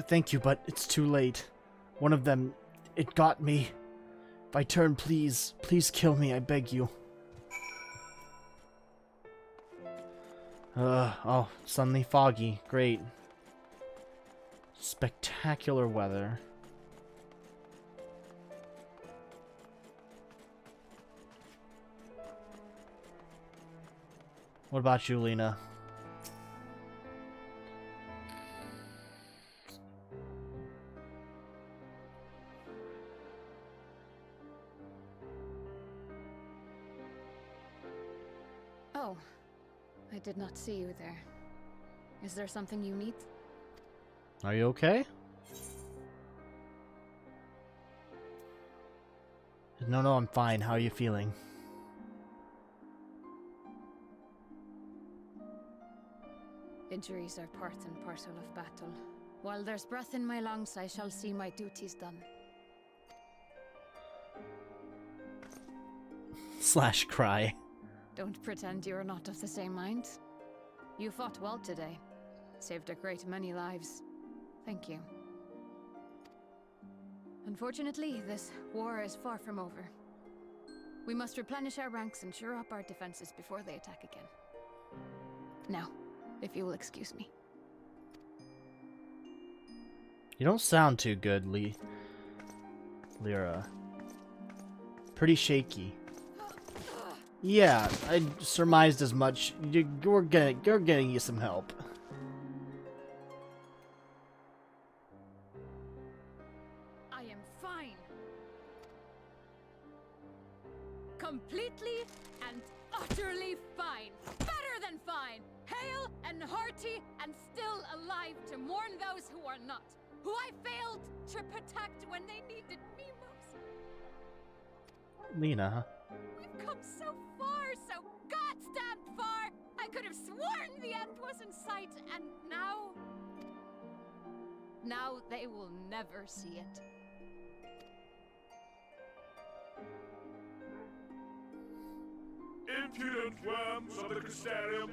Thank you, but it's too late. One of them, it got me. If I turn, please kill me, I beg you. Oh, suddenly foggy. Great. Spectacular weather. What about you, Lena? Oh, I did not see you there. Is there something you need? Are you okay? No, I'm fine. How are you feeling? Injuries are part and parcel of battle. While there's breath in my lungs, I shall see my duties done. / cry. Don't pretend you're not of the same mind. You fought well today. Saved a great many lives. Thank you. Unfortunately, this war is far from over. We must replenish our ranks and shore up our defenses before they attack again. Now, if you will excuse me. You don't sound too good, Lyra. Pretty shaky. Yeah, I surmised as much. You're getting you some help. I am fine. Completely and utterly fine. Better than fine. Hale and hearty and still alive to mourn those who are not. Who I failed to protect when they needed me most. Lena. We've come so far, so goddamn far! I could have sworn the end was in sight, and now... Now they will never see it. Impudent worms of the Crystarium.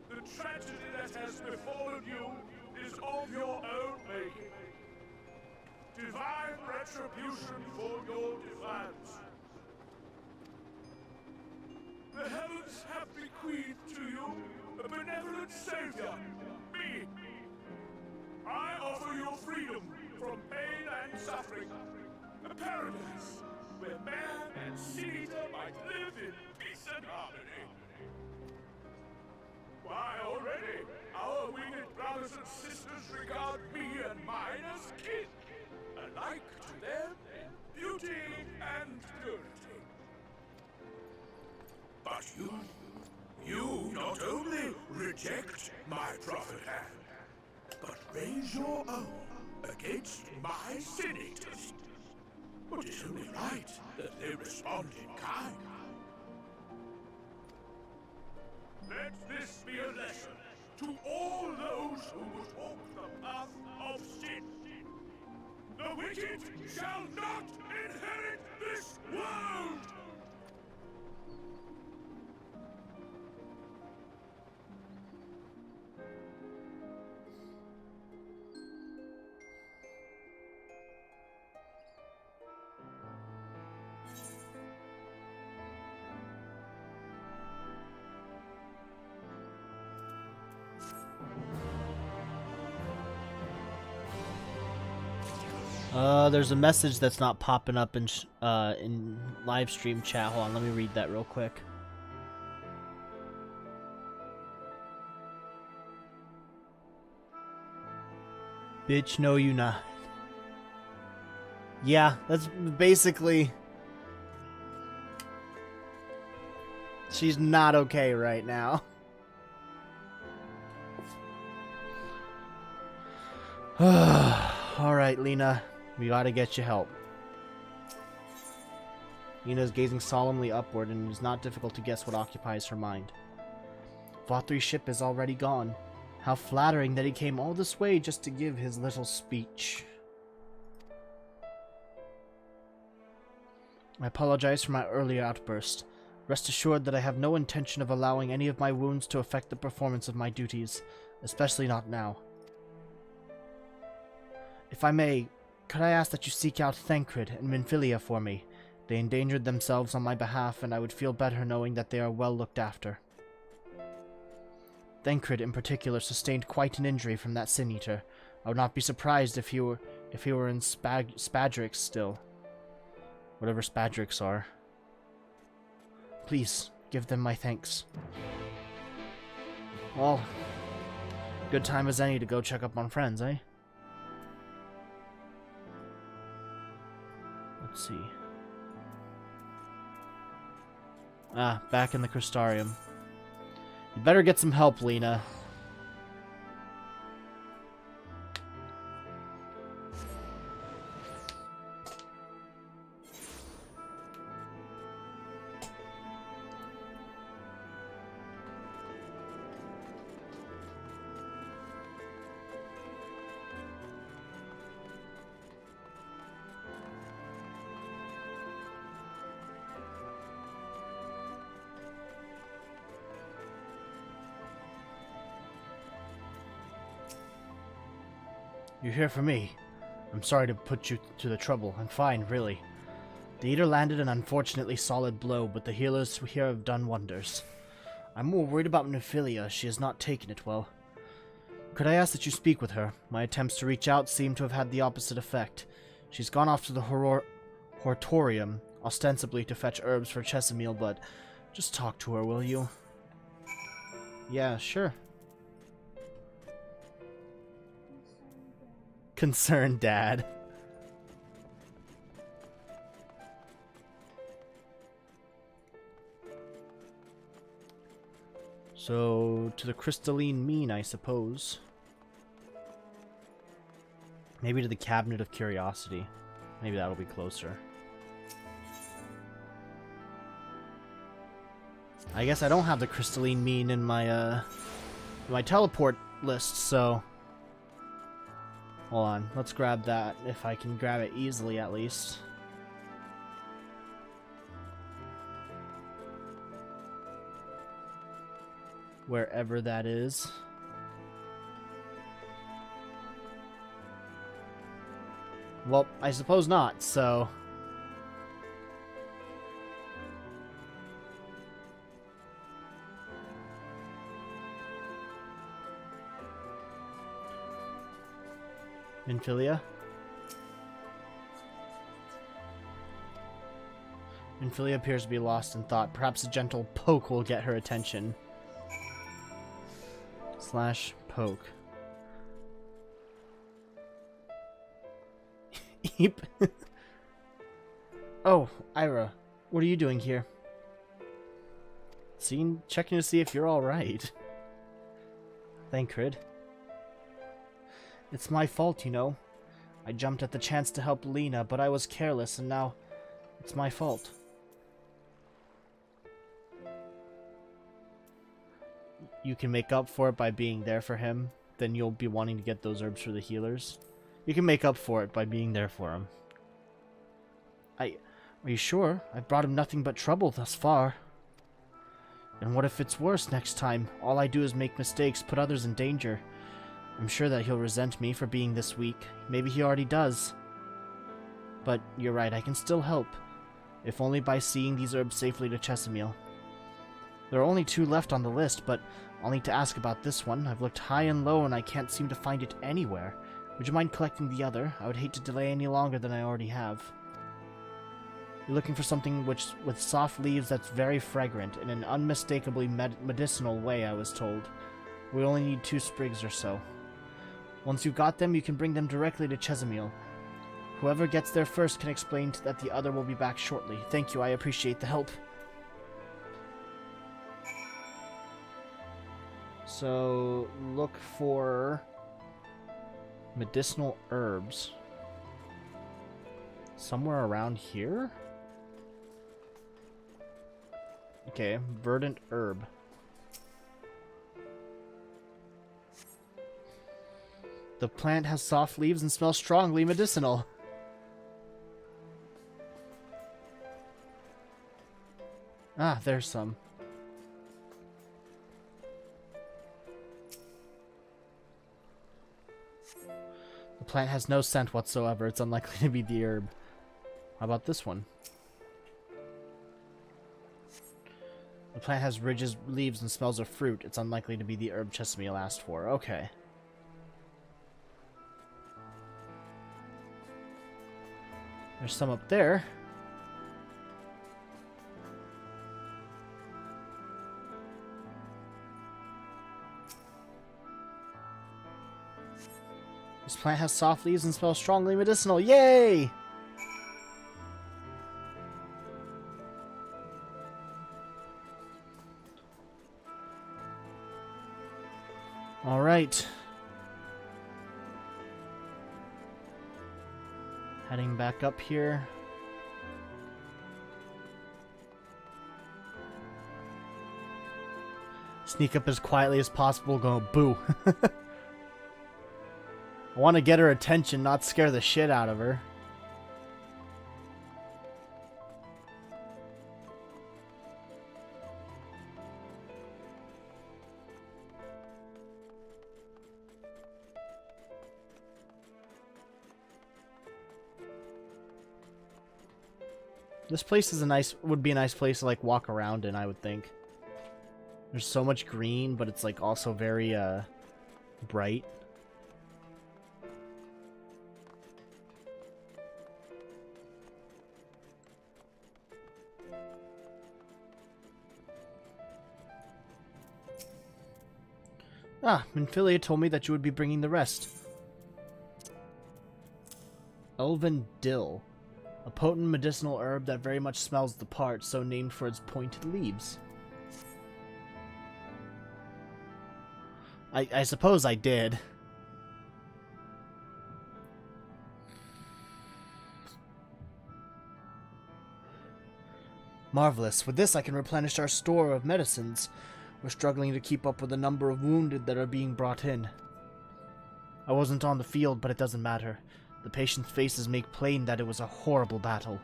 The tragedy that has befallen you is of your own making. Divine retribution for your defiance. The heavens have bequeathed to you a benevolent savior, me. I offer you freedom from pain and suffering, a paradise where man and seed-eater might live in peace and harmony. Why, already, our winged brothers and sisters regard me and mine as kin, alike to them in beauty and purity. But you not only reject my prophet hand, but raise your own against my sin-eaters. But it's only right that they respond in kind. Let this be a lesson to all those who would walk the path of sin. The wicked shall not inherit this world! There's a message that's not popping up in live stream chat. Hold on, let me read that real quick. Bitch, no you not. Yeah, that's basically... She's not okay right now. Alright, Lena. We gotta get you help. Lena is gazing solemnly upward, and it is not difficult to guess what occupies her mind. Ffxiv ship is already gone. How flattering that he came all this way just to give his little speech. I apologize for my earlier outburst. Rest assured that I have no intention of allowing any of my wounds to affect the performance of my duties, especially not now. If I may, could I ask that you seek out Thancred and Minfilia for me? They endangered themselves on my behalf, and I would feel better knowing that they are well looked after. Thancred, in particular, sustained quite an injury from that Sin-Eater. I would not be surprised if he were in Spadrix still. Whatever Spadrix are. Please, give them my thanks. Well, good time as any to go check up on friends, eh? Let's see. Ah, back in the Crystarium. You better get some help, Lena. You're here for me. I'm sorry to put you to the trouble. I'm fine, really. The Eater landed an unfortunately solid blow, but the healers here have done wonders. I'm more worried about Minfilia. She has not taken it well. Could I ask that you speak with her? My attempts to reach out seem to have had the opposite effect. She's gone off to the Hortorium, ostensibly to fetch herbs for Chesamil, but just talk to her, will you? Yeah, sure. Concerned Dad. So, to the crystalline mean, I suppose. Maybe to the Cabinet of Curiosity. Maybe that'll be closer. I guess I don't have the crystalline mean in my teleport list, so... Hold on, let's grab that, if I can grab it easily at least. Wherever that is. Well, I suppose not, so... Minfilia? Minfilia appears to be lost in thought. Perhaps a gentle poke will get her attention. / poke. Eep. Oh, Ira. What are you doing here? Checking to see if you're alright. Thancred. It's my fault, you know. I jumped at the chance to help Lena, but I was careless, and now it's my fault. You can make up for it by being there for him. Then you'll be wanting to get those herbs for the healers. You can make up for it by being there for him. Are you sure? I've brought him nothing but trouble thus far. And what if it's worse next time? All I do is make mistakes, put others in danger. I'm sure that he'll resent me for being this weak. Maybe he already does. But you're right, I can still help. If only by seeing these herbs safely to Chesamil. There are only 2 left on the list, but I'll need to ask about this one. I've looked high and low and I can't seem to find it anywhere. Would you mind collecting the other? I would hate to delay any longer than I already have. You're looking for something with soft leaves that's very fragrant, in an unmistakably medicinal way, I was told. We only need 2 sprigs or so. Once you've got them, you can bring them directly to Chesamil. Whoever gets there first can explain that the other will be back shortly. Thank you, I appreciate the help. So, look for medicinal herbs. Somewhere around here? Okay, verdant herb. The plant has soft leaves and smells strongly medicinal. Ah, there's some. The plant has no scent whatsoever. It's unlikely to be the herb. How about this one? The plant has ridges, leaves, and smells of fruit. It's unlikely to be the herb Chesamil asked for. Okay. There's some up there. This plant has soft leaves and smells strongly medicinal. Yay! All right. Heading back up here. Sneak up as quietly as possible, go boo. I want to get her attention, not scare the shit out of her. This place is would be a nice place to like walk around in, I would think. There's so much green, but it's like also very bright. Ah, Minfilia told me that you would be bringing the rest. Elven Dill. A potent medicinal herb that very much smells the part, so named for its pointed leaves. I suppose I did. Marvelous. With this I can replenish our store of medicines. We're struggling to keep up with the number of wounded that are being brought in. I wasn't on the field, but it doesn't matter. The patients' faces make plain that it was a horrible battle.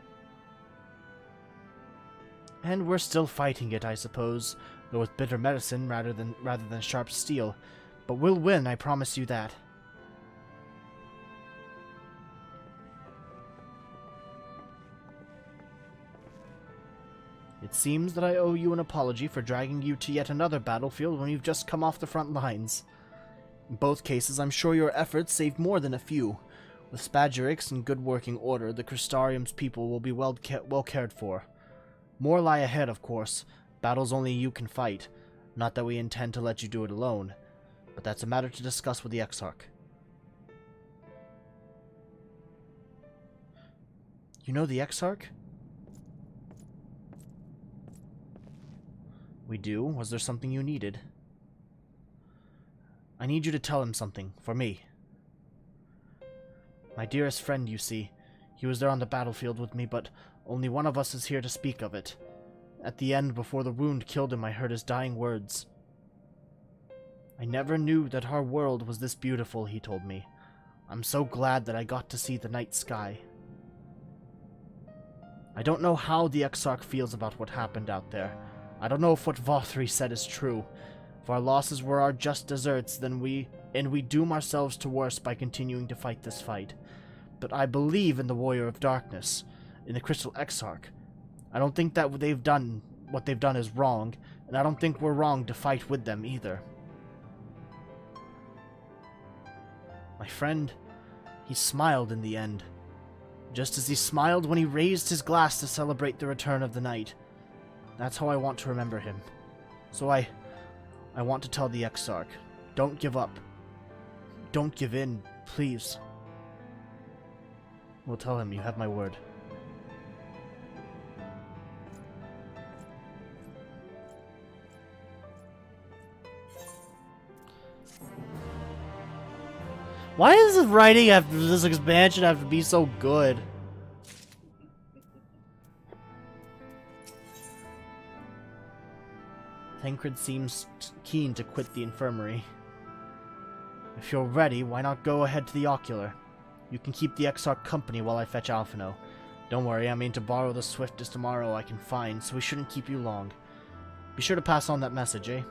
And we're still fighting it, I suppose, though with bitter medicine rather than sharp steel. But we'll win, I promise you that. It seems that I owe you an apology for dragging you to yet another battlefield when you've just come off the front lines. In both cases, I'm sure your efforts saved more than a few. With Spadgerix in good working order, the Crystarium's people will be well cared for. More lie ahead, of course. Battles only you can fight. Not that we intend to let you do it alone. But that's a matter to discuss with the Exarch. You know the Exarch? We do. Was there something you needed? I need you to tell him something, for me. My dearest friend, you see. He was there on the battlefield with me, but only one of us is here to speak of it. At the end, before the wound killed him, I heard his dying words. I never knew that our world was this beautiful, he told me. I'm so glad that I got to see the night sky. I don't know how the Exarch feels about what happened out there. I don't know if what Vothri said is true. If our losses were our just deserts, then we doom ourselves to worse by continuing to fight this fight. But I believe in the Warrior of Darkness, in the Crystal Exarch. I don't think that what they've done is wrong, and I don't think we're wrong to fight with them either. My friend, He smiled in the end, just as he smiled when he raised his glass to celebrate the return of the night. That's how I want to remember him. So I want to tell the Ffxiv, don't give up. Don't give in, please. We'll tell him you have my word. Why does the writing after this expansion have to be so good? Tancred seems keen to quit the infirmary. If you're ready, why not go ahead to the ocular? You can keep the Ffxiv company while I fetch Alphino. Don't worry, I mean to borrow the swiftest tomorrow I can find, so we shouldn't keep you long. Be sure to pass on that message, eh?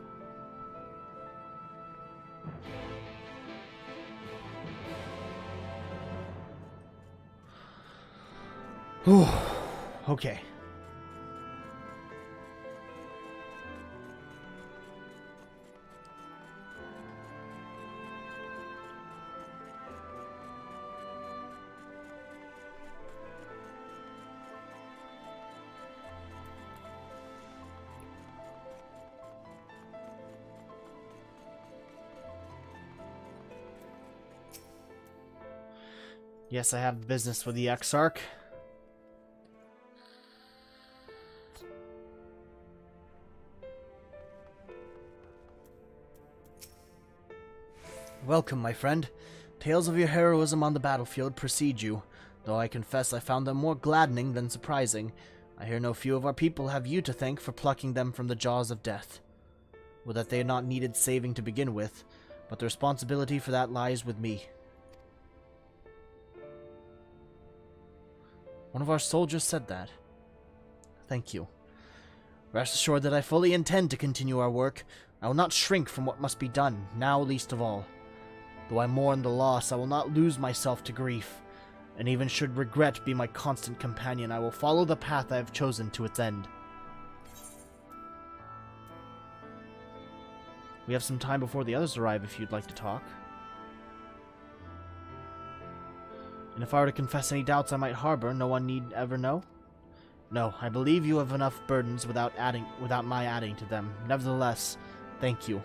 Whew. Okay. Yes, I have business with the Ffxiv. Welcome, my friend. Tales of your heroism on the battlefield precede you, though I confess I found them more gladdening than surprising. I hear no few of our people have you to thank for plucking them from the jaws of death. Well, that they had not needed saving to begin with, but the responsibility for that lies with me. One of our soldiers said that. Thank you. Rest assured that I fully intend to continue our work. I will not shrink from what must be done, now least of all. Though I mourn the loss, I will not lose myself to grief, and even should regret be my constant companion, I will follow the path I have chosen to its end. We have some time before the others arrive if you'd like to talk. And if I were to confess any doubts I might harbor, no one need ever know? No, I believe you have enough burdens without my adding to them. Nevertheless, thank you.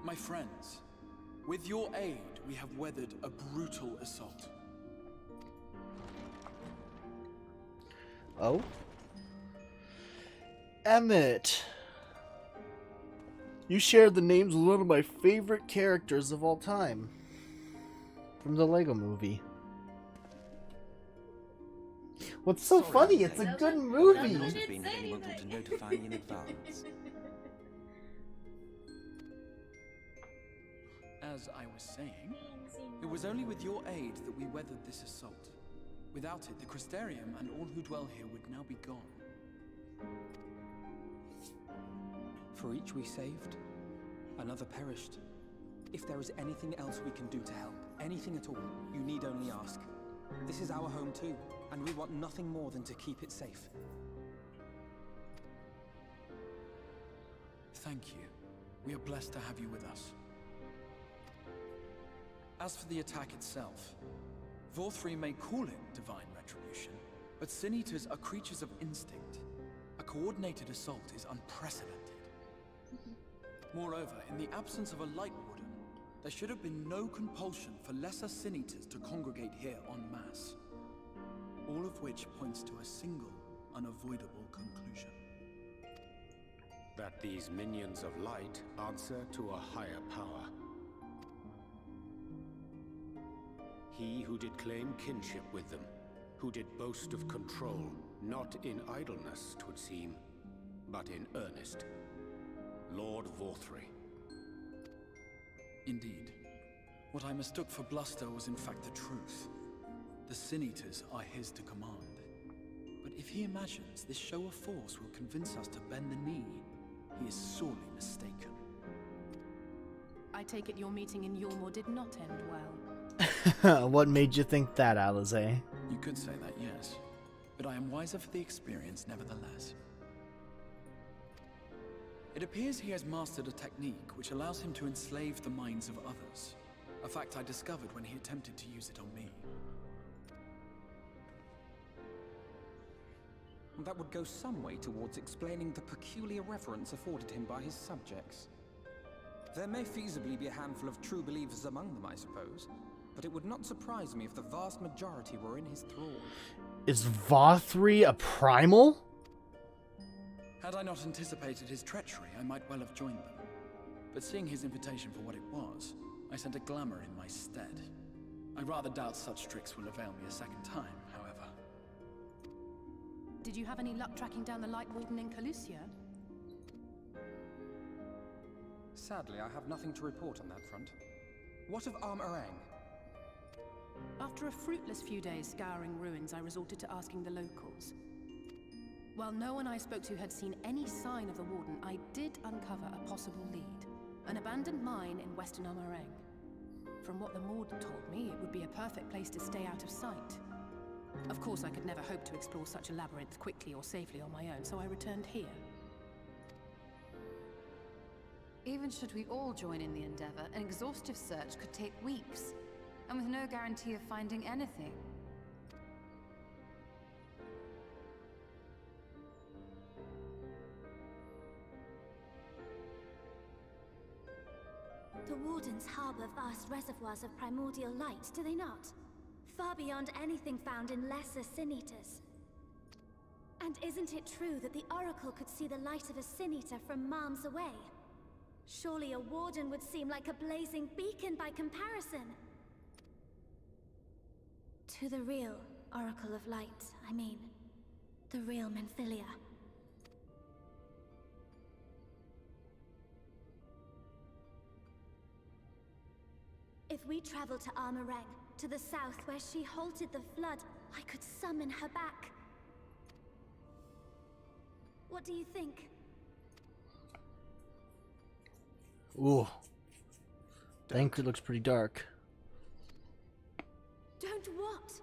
My friends, with your aid, we have weathered a brutal assault. Oh? Emmett! You shared the names with one of my favorite characters of all time. From the Lego movie. What's so funny? It's a good movie! Must have been that anyone thought to notify me in advance. As I was saying, it was only with your aid that we weathered this assault. Without it, the Crystarium and all who dwell here would now be gone. For each we saved, another perished. If there is anything else we can do to help, anything at all, you need only ask. This is our home too, and we want nothing more than to keep it safe. Thank you. We are blessed to have you with us. As for the attack itself, Vorthri may call it divine retribution, but Sin Eaters are creatures of instinct. A coordinated assault is unprecedented. Moreover, in the absence of a Light Warden, there should have been no compulsion for lesser Sin Eaters to congregate here en masse. All of which points to a single, unavoidable conclusion. That these minions of light answer to a higher power. He who did claim kinship with them, who did boast of control, not in idleness, 'twould seem, but in earnest. Lord Vorthri. Indeed. What I mistook for bluster was in fact the truth. The Sin Eaters are his to command. But If he imagines this show of force will convince us to bend the knee, he is sorely mistaken. I take it your meeting in Yulmore did not end well. What made you think that, Alize? You could say that, yes. But I am wiser for the experience nevertheless. It appears he has mastered a technique which allows him to enslave the minds of others. A fact I discovered when he attempted to use it on me. That would go some way towards explaining the peculiar reverence afforded him by his subjects. There may feasibly be a handful of true believers among them, I suppose, but it would not surprise me if the vast majority were in his thrall. Is Vothri a primal? Had I not anticipated his treachery, I might well have joined them. But seeing his invitation for what it was, I sent a glamour in my stead. I rather doubt such tricks will avail me a second time, however. Did you have any luck tracking down the Light Warden in Calusia? Sadly, I have nothing to report on that front. What of Amer? After a fruitless few days scouring ruins, I resorted to asking the locals. While no one I spoke to had seen any sign of the Warden, I did uncover a possible lead. An abandoned mine in western Amer. From what the Maud told me, it would be a perfect place to stay out of sight. Of course, I could never hope to explore such a labyrinth quickly or safely on my own, so I returned here. Even should we all join in the endeavor, an exhaustive search could take weeks, and with no guarantee of finding anything. The Wardens harbor vast reservoirs of primordial light, do they not? Far beyond anything found in lesser sin-eaters. And isn't it true that the Oracle could see the light of a sin-eater from miles away? Surely a Warden would seem like a blazing beacon by comparison. To the real Oracle of Light, I mean. The real Menphilia. If we travel to Amereng, to the south where she halted the flood, I could summon her back. What do you think? Ooh. The anchor looks pretty dark. Don't what?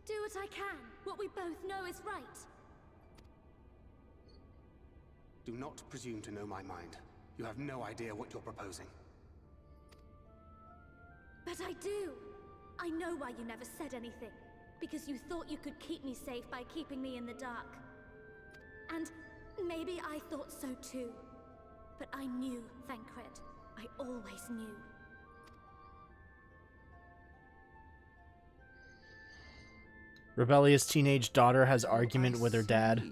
Do what I can. What we both know is right. Do not presume to know my mind. You have no idea what you're proposing. But I do! I know why you never said anything. Because you thought you could keep me safe by keeping me in the dark. And maybe I thought so too. But I knew, Thancred. I always knew. Rebellious teenage daughter has argument with her dad.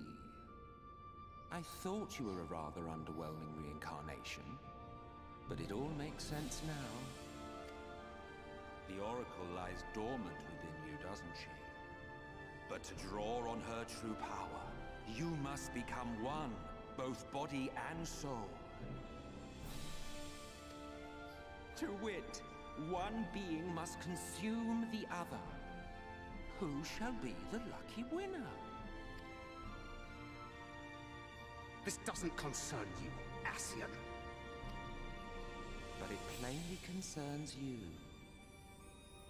I thought you were a rather underwhelming reincarnation, but it all makes sense now. The Oracle lies dormant within you, doesn't she? But to draw on her true power, you must become one, both body and soul. To wit, one being must consume the other. Who shall be the lucky winner? This doesn't concern you, Ascian. But it plainly concerns you.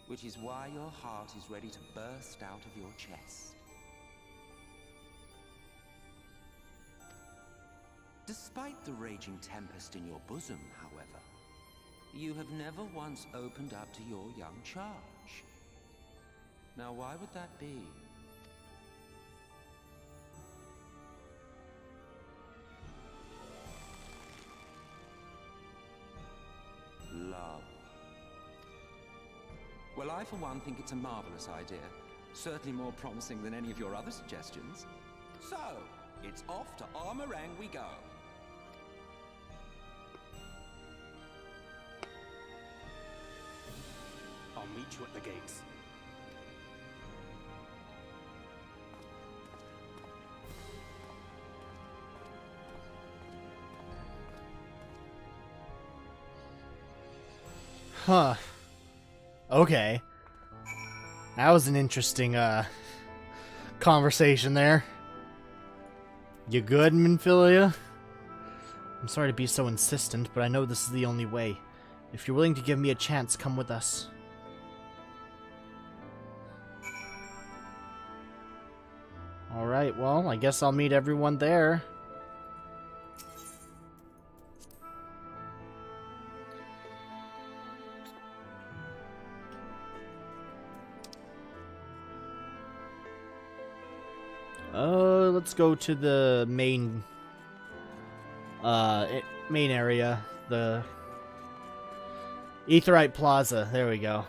Which is why your heart is ready to burst out of your chest. Despite the raging tempest in your bosom, however, you have never once opened up to your young charge. Now, why would that be? Love. Well, I for one think it's a marvelous idea. Certainly more promising than any of your other suggestions. So, it's off to Amereng we go. I'll meet you at the gates. Huh. Okay. That was an interesting conversation there. You good, Minfilia? I'm sorry to be so insistent, but I know this is the only way. If you're willing to give me a chance, come with us. Alright, well, I guess I'll meet everyone there. Let's go to the main area, the Aetherite Plaza. There we go.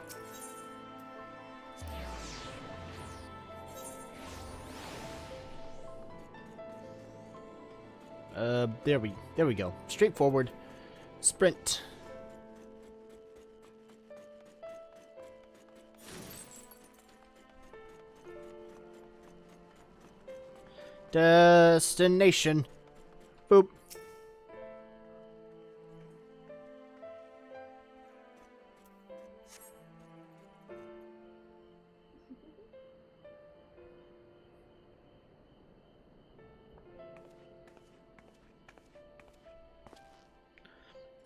There we go. Straightforward. Sprint. Destination. Boop.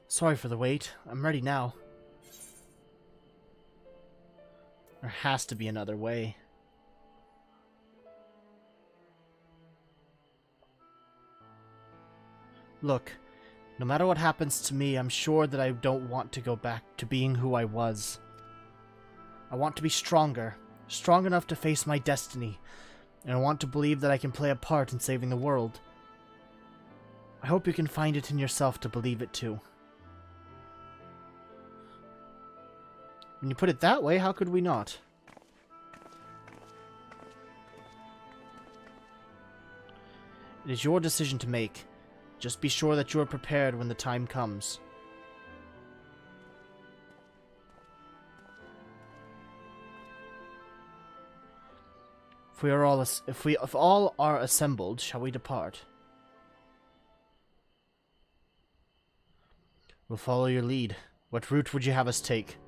Sorry for the wait. I'm ready now. There has to be another way. Look, no matter what happens to me, I'm sure that I don't want to go back to being who I was. I want to be stronger, strong enough to face my destiny, and I want to believe that I can play a part in saving the world. I hope you can find it in yourself to believe it too. When you put it that way, how could we not? It is your decision to make. Just be sure that you are prepared when the time comes. If all are assembled, shall we depart? We'll follow your lead. What route would you have us take?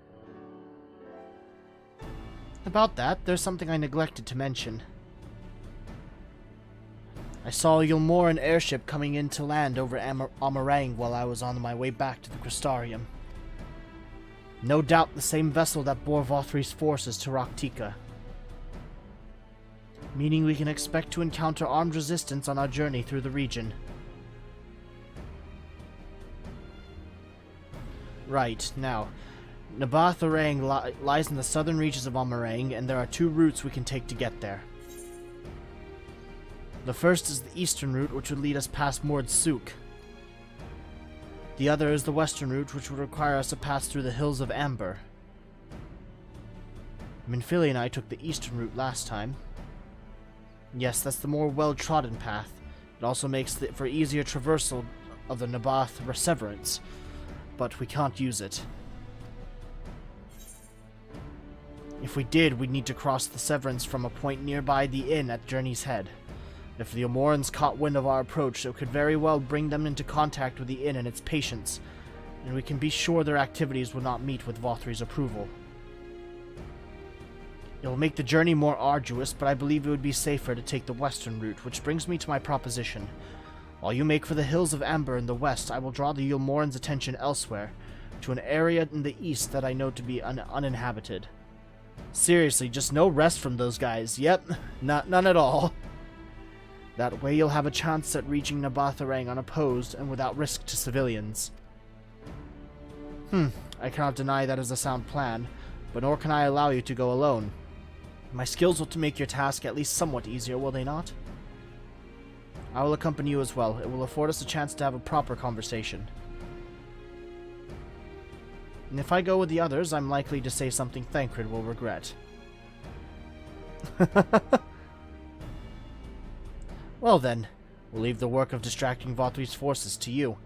About that, there's something I neglected to mention. I saw a Yulmoran airship coming in to land over Amerang while I was on my way back to the Crystarium. No doubt the same vessel that bore Vothri's forces to Rak'Tika. Meaning we can expect to encounter armed resistance on our journey through the region. Right, now, Nabath Arang lies in the southern reaches of Amerang, and there are two routes we can take to get there. The first is the eastern route, which would lead us past Mord Sook. The other is the western route, which would require us to pass through the hills of Amber. Minfilia and I took the eastern route last time. Yes, that's the more well-trodden path. It also makes for easier traversal of the Nabath Severance, but we can't use it. If we did, we'd need to cross the Severance from a point nearby the inn at Journey's Head. If the Omorans caught wind of our approach, it could very well bring them into contact with the inn and its patients, and we can be sure their activities will not meet with Vothri's approval. It will make the journey more arduous, but I believe it would be safer to take the western route, which brings me to my proposition. While you make for the hills of Amber in the west, I will draw the Yulmoran's attention elsewhere, to an area in the east that I know to be uninhabited. Seriously, just no rest from those guys. Yep, none at all. That way you'll have a chance at reaching Nabath Arang unopposed and without risk to civilians. I cannot deny that is a sound plan, but nor can I allow you to go alone. My skills will to make your task at least somewhat easier, will they not? I will accompany you as well. It will afford us a chance to have a proper conversation. And if I go with the others, I'm likely to say something Thancred will regret. Well then, we'll leave the work of distracting Vothri's forces to you.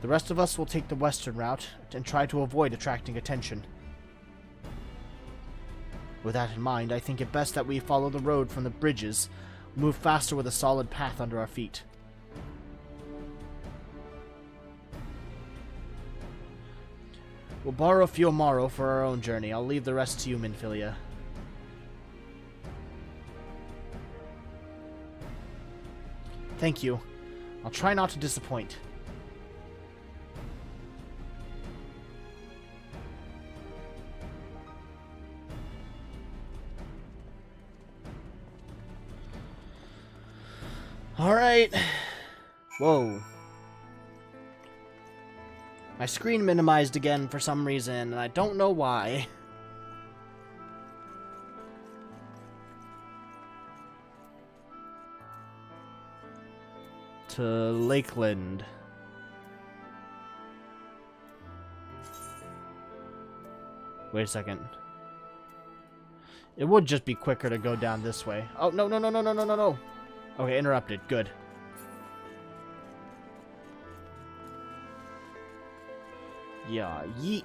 The rest of us will take the western route and try to avoid attracting attention. With that in mind, I think it best that we follow the road from the bridges, move faster with a solid path under our feet. We'll borrow a few Amaro for our own journey. I'll leave the rest to you, Minfilia. Thank you. I'll try not to disappoint. Alright. Whoa. My screen minimized again for some reason, and I don't know why. To Lakeland. Wait a second. It would just be quicker to go down this way. Oh, no, no, no, no, no, no, no, no. Okay, interrupted. Good. Yeah, yeet.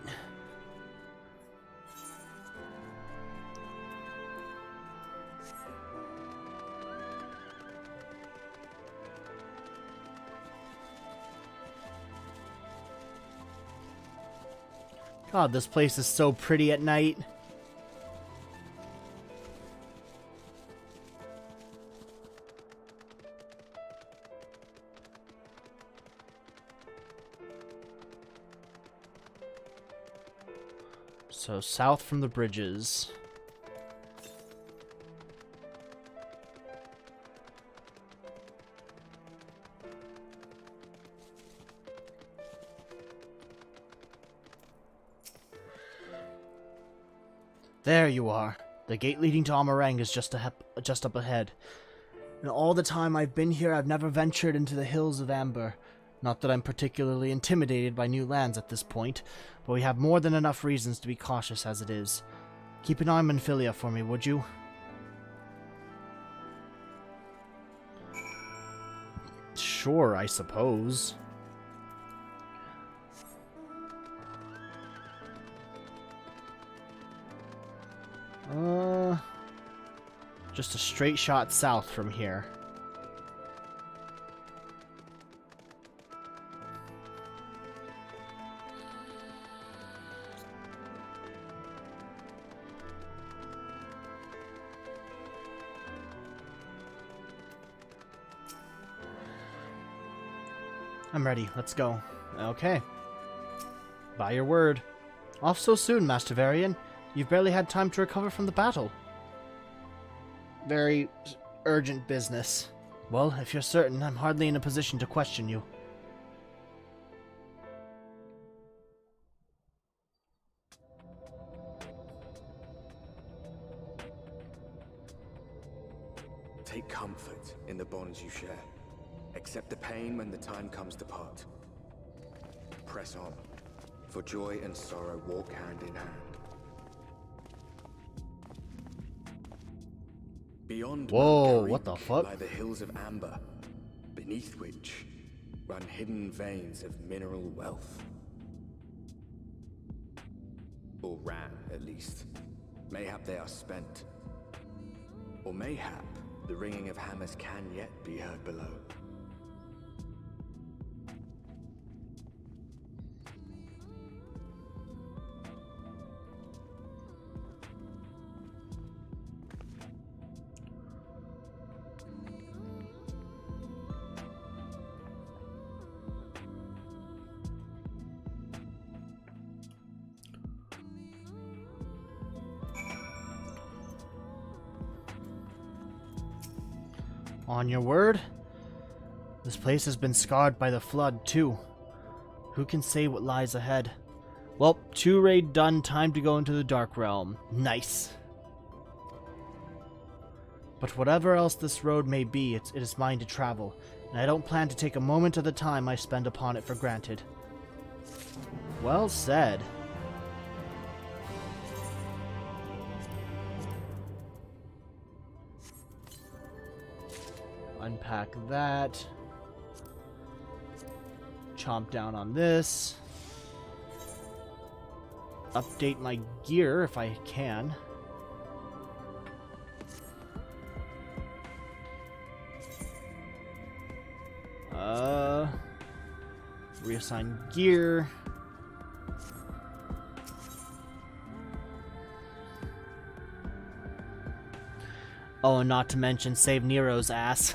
God, this place is so pretty at night. So, south from the bridges. There you are. The gate leading to Amer is just up ahead. In all the time I've been here, I've never ventured into the hills of Amber. Not that I'm particularly intimidated by new lands at this point, but we have more than enough reasons to be cautious as it is. Keep an eye on Philia for me, would you? Sure, I suppose. Just a straight shot south from here. I'm ready. Let's go. Okay. By your word. Off so soon, Master Varian. You've barely had time to recover from the battle. Very urgent business. Well, if you're certain, I'm hardly in a position to question you. Take comfort in the bonds you share. Accept the pain when the time comes to part. Press on, for joy and sorrow walk hand in hand. Beyond Whoa, Mount what the Gareek fuck? lie the hills of Amber, beneath which run hidden veins of mineral wealth. Or ran, at least. Mayhap they are spent. Or mayhap the ringing of hammers can yet be heard below. On your word? This place has been scarred by the flood, too. Who can say what lies ahead? Well, 2 raid done, time to go into the Dark Realm. Nice. But whatever else this road may be, it is mine to travel, and I don't plan to take a moment of the time I spend upon it for granted. Well said. Unpack that. Chomp down on this. Update my gear if I can. Reassign gear. Oh, and not to mention save Nero's ass.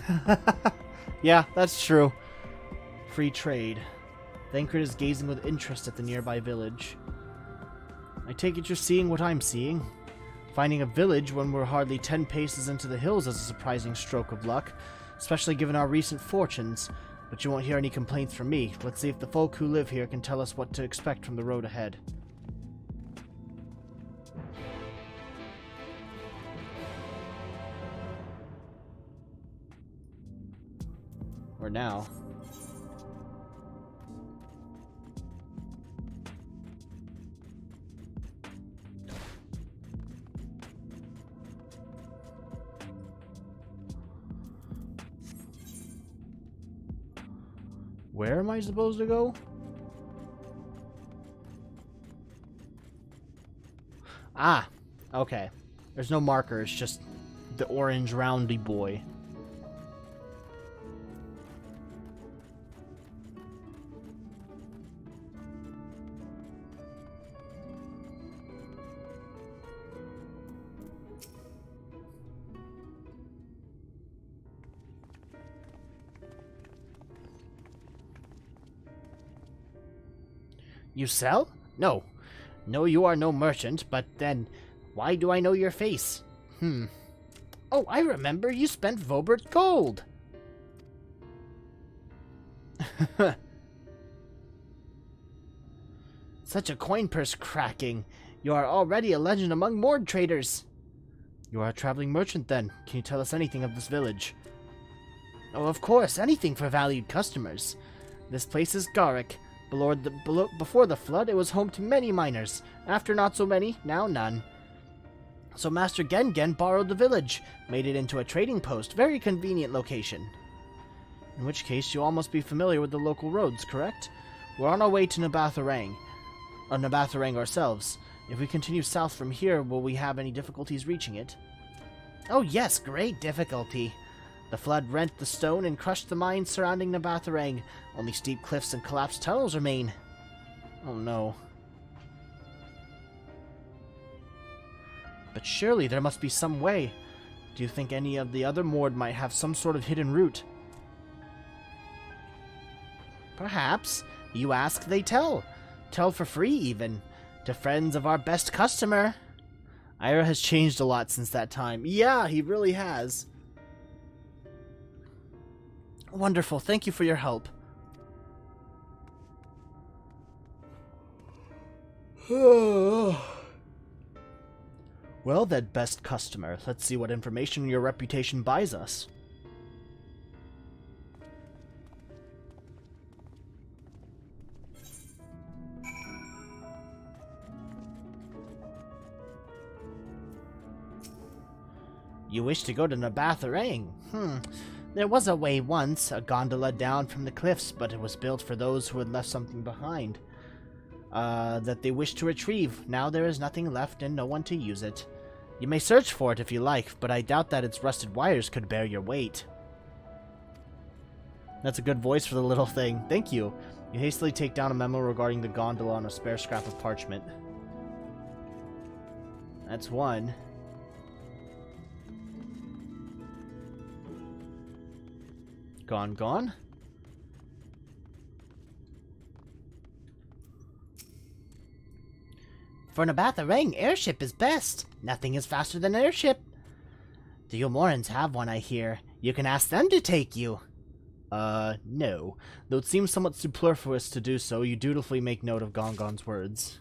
Yeah, that's true. Free trade. Thancred is gazing with interest at the nearby village. I take it you're seeing what I'm seeing. Finding a village when we're hardly 10 paces into the hills is a surprising stroke of luck, especially given our recent fortunes. But you won't hear any complaints from me. Let's see if the folk who live here can tell us what to expect from the road ahead. Or now. Where am I supposed to go? Ah, okay. There's no marker, it's just the orange roundy boy. You sell? No. No, you are no merchant, but then, why do I know your face? Oh, I remember, you spent Vobert gold! Such a coin purse cracking. You are already a legend among Mord traders. You are a traveling merchant then. Can you tell us anything of this village? Oh, of course, anything for valued customers. This place is Garrick. Before the flood, it was home to many miners. After not so many, now none. So Master Gengen borrowed the village, made it into a trading post, very convenient location. In which case, you all must be familiar with the local roads, correct? We're on our way to Nabatharang ourselves. If we continue south from here, will we have any difficulties reaching it? Oh yes, great difficulty. The flood rent the stone and crushed the mines surrounding Nabatharang. Only steep cliffs and collapsed tunnels remain. Oh no. But surely there must be some way. Do you think any of the other Mord might have some sort of hidden route? Perhaps. You ask, they tell. Tell for free, even. To friends of our best customer. Ira has changed a lot since that time. Yeah, he really has. Wonderful, thank you for your help. Well then, best customer, let's see what information your reputation buys us. You wish to go to Nabatharang? There was a way once, a gondola down from the cliffs, but it was built for those who had left something behind. That they wished to retrieve. Now there is nothing left and no one to use it. You may search for it if you like, but I doubt that its rusted wires could bear your weight. That's a good voice for the little thing. Thank you. You hastily take down a memo regarding the gondola on a spare scrap of parchment. That's one. Gone. For Nabatharang, airship is best. Nothing is faster than airship. The Yomorans have one, I hear. You can ask them to take you. No. Though it seems somewhat superfluous to do so, you dutifully make note of Gongon's words.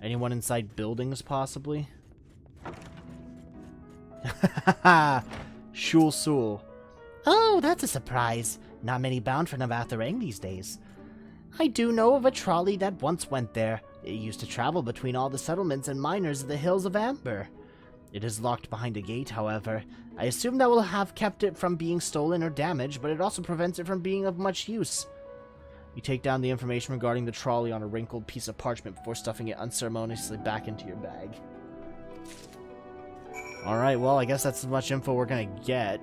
Anyone inside buildings, possibly? Shul Sul. Oh, that's a surprise. Not many bound for Navatharang these days. I do know of a trolley that once went there. It used to travel between all the settlements and miners of the hills of Amer. It is locked behind a gate, however. I assume that will have kept it from being stolen or damaged, but it also prevents it from being of much use. You take down the information regarding the trolley on a wrinkled piece of parchment before stuffing it unceremoniously back into your bag. Alright, well, I guess that's as much info we're gonna get.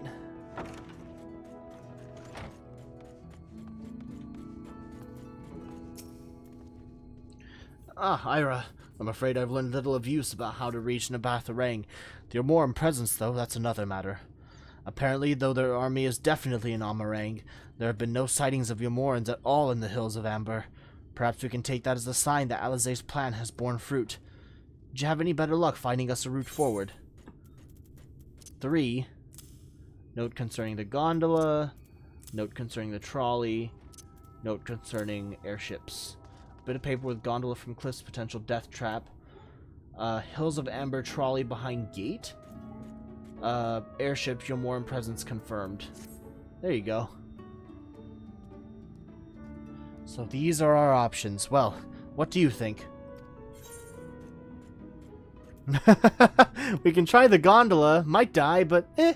Ah, Ira. I'm afraid I've learned little of use about how to reach Nabatharang. The Yomoran presence, though, that's another matter. Apparently, though their army is definitely in Amarang, there have been no sightings of Yomorans at all in the Hills of Amber. Perhaps we can take that as a sign that Alizé's plan has borne fruit. Did you have any better luck finding us a route forward? 3. Note concerning the gondola. Note concerning the trolley. Note concerning airships. Bit of paper with gondola from cliffs, potential death trap. Hills of Amber trolley behind gate. Airship, Yomoran presence confirmed. There you go. So these are our options. Well, what do you think? We can try the gondola. Might die, but eh.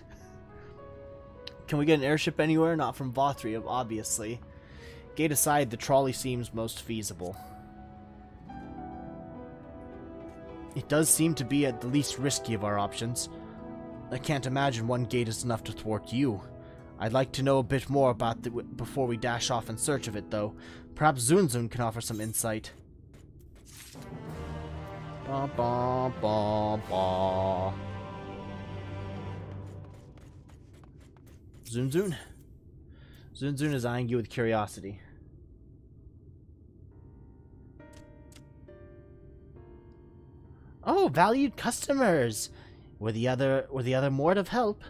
Can we get an airship anywhere? Not from Vothri, obviously. Gate aside, the trolley seems most feasible. It does seem to be at the least risky of our options. I can't imagine one gate is enough to thwart you. I'd like to know a bit more about it before we dash off in search of it, though. Perhaps Zunzun can offer some insight. Ba ba ba ba. Zunzun? Zunzun is eyeing you with curiosity. Oh, valued customers! Were the other more of help?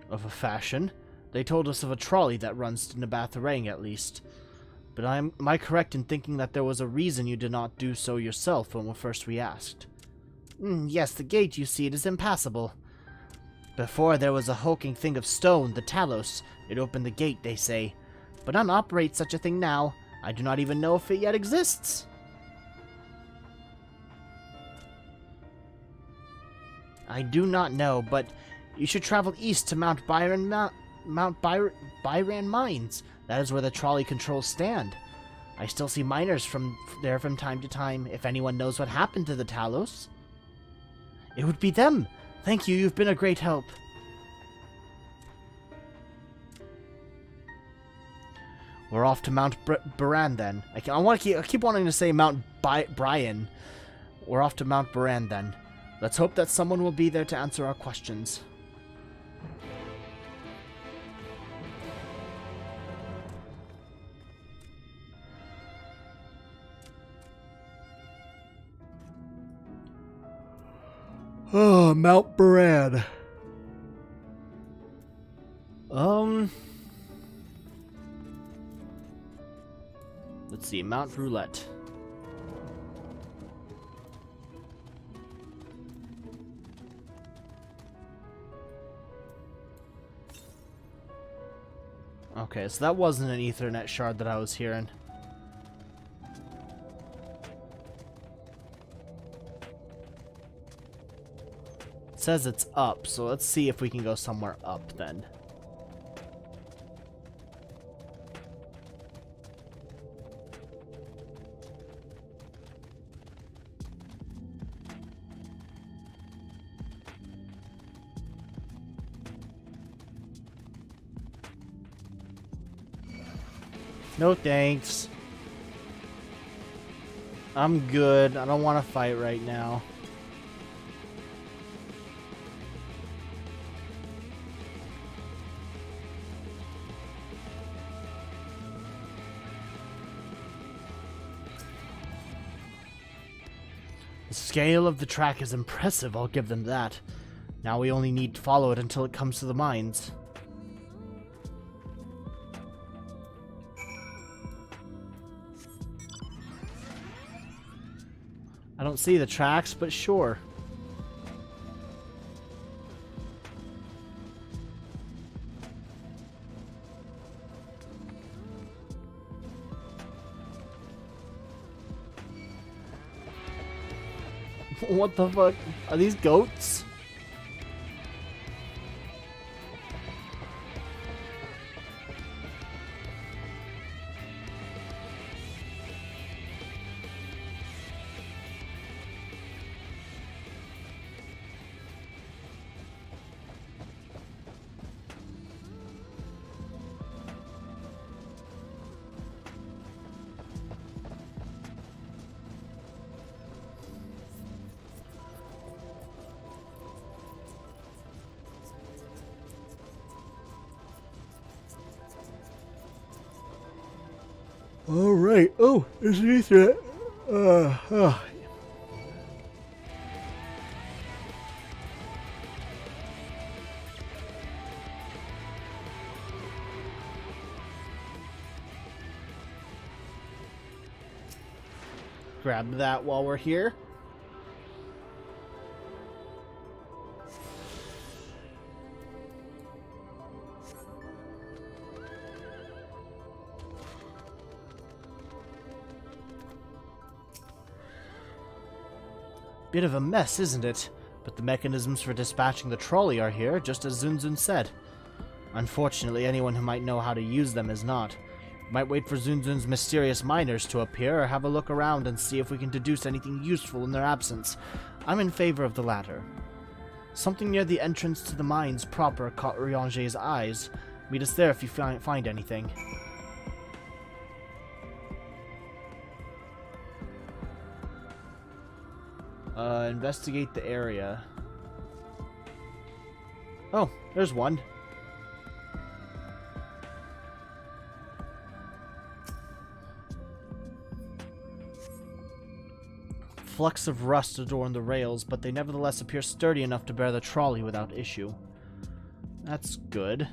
Of a fashion. They told us of a trolley that runs to Nabatharang, at least. But am I correct in thinking that there was a reason you did not do so yourself when first we asked? Yes, the gate, you see, it is impassable. Before there was a hulking thing of stone, the Talos. It opened the gate, they say. But none operate such a thing now. I do not even know if it yet exists. I do not know, but you should travel east to Mount Byron Mines. That is where the trolley controls stand. I still see miners from there from time to time, if anyone knows what happened to the Talos. It would be them. Thank you, you've been a great help. We're off to Mount Baran then. I keep wanting to say Mount Brian. We're off to Mount Baran then. Let's hope that someone will be there to answer our questions. Oh, Mount Baran. Let's see, Mount Roulette. Okay, so that wasn't an Ethernet shard that I was hearing. It says it's up, so let's see if we can go somewhere up then. No thanks. I'm good. I don't want to fight right now. The scale of the track is impressive, I'll give them that. Now we only need to follow it until it comes to the mines. I don't see the tracks, but sure. What the fuck? Are these goats? Alright. Oh, there's an Ethernet. Grab that while we're here. Bit of a mess, isn't it? But the mechanisms for dispatching the trolley are here, just as Zunzun said. Unfortunately, anyone who might know how to use them is not. Might wait for Zunzun's mysterious miners to appear, or have a look around and see if we can deduce anything useful in their absence. I'm in favor of the latter. Something near the entrance to the mines proper caught Rianger's eyes. Meet us there if you find anything. Investigate the area. Oh, there's one. Flecks of rust adorn the rails, but they nevertheless appear sturdy enough to bear the trolley without issue. That's good.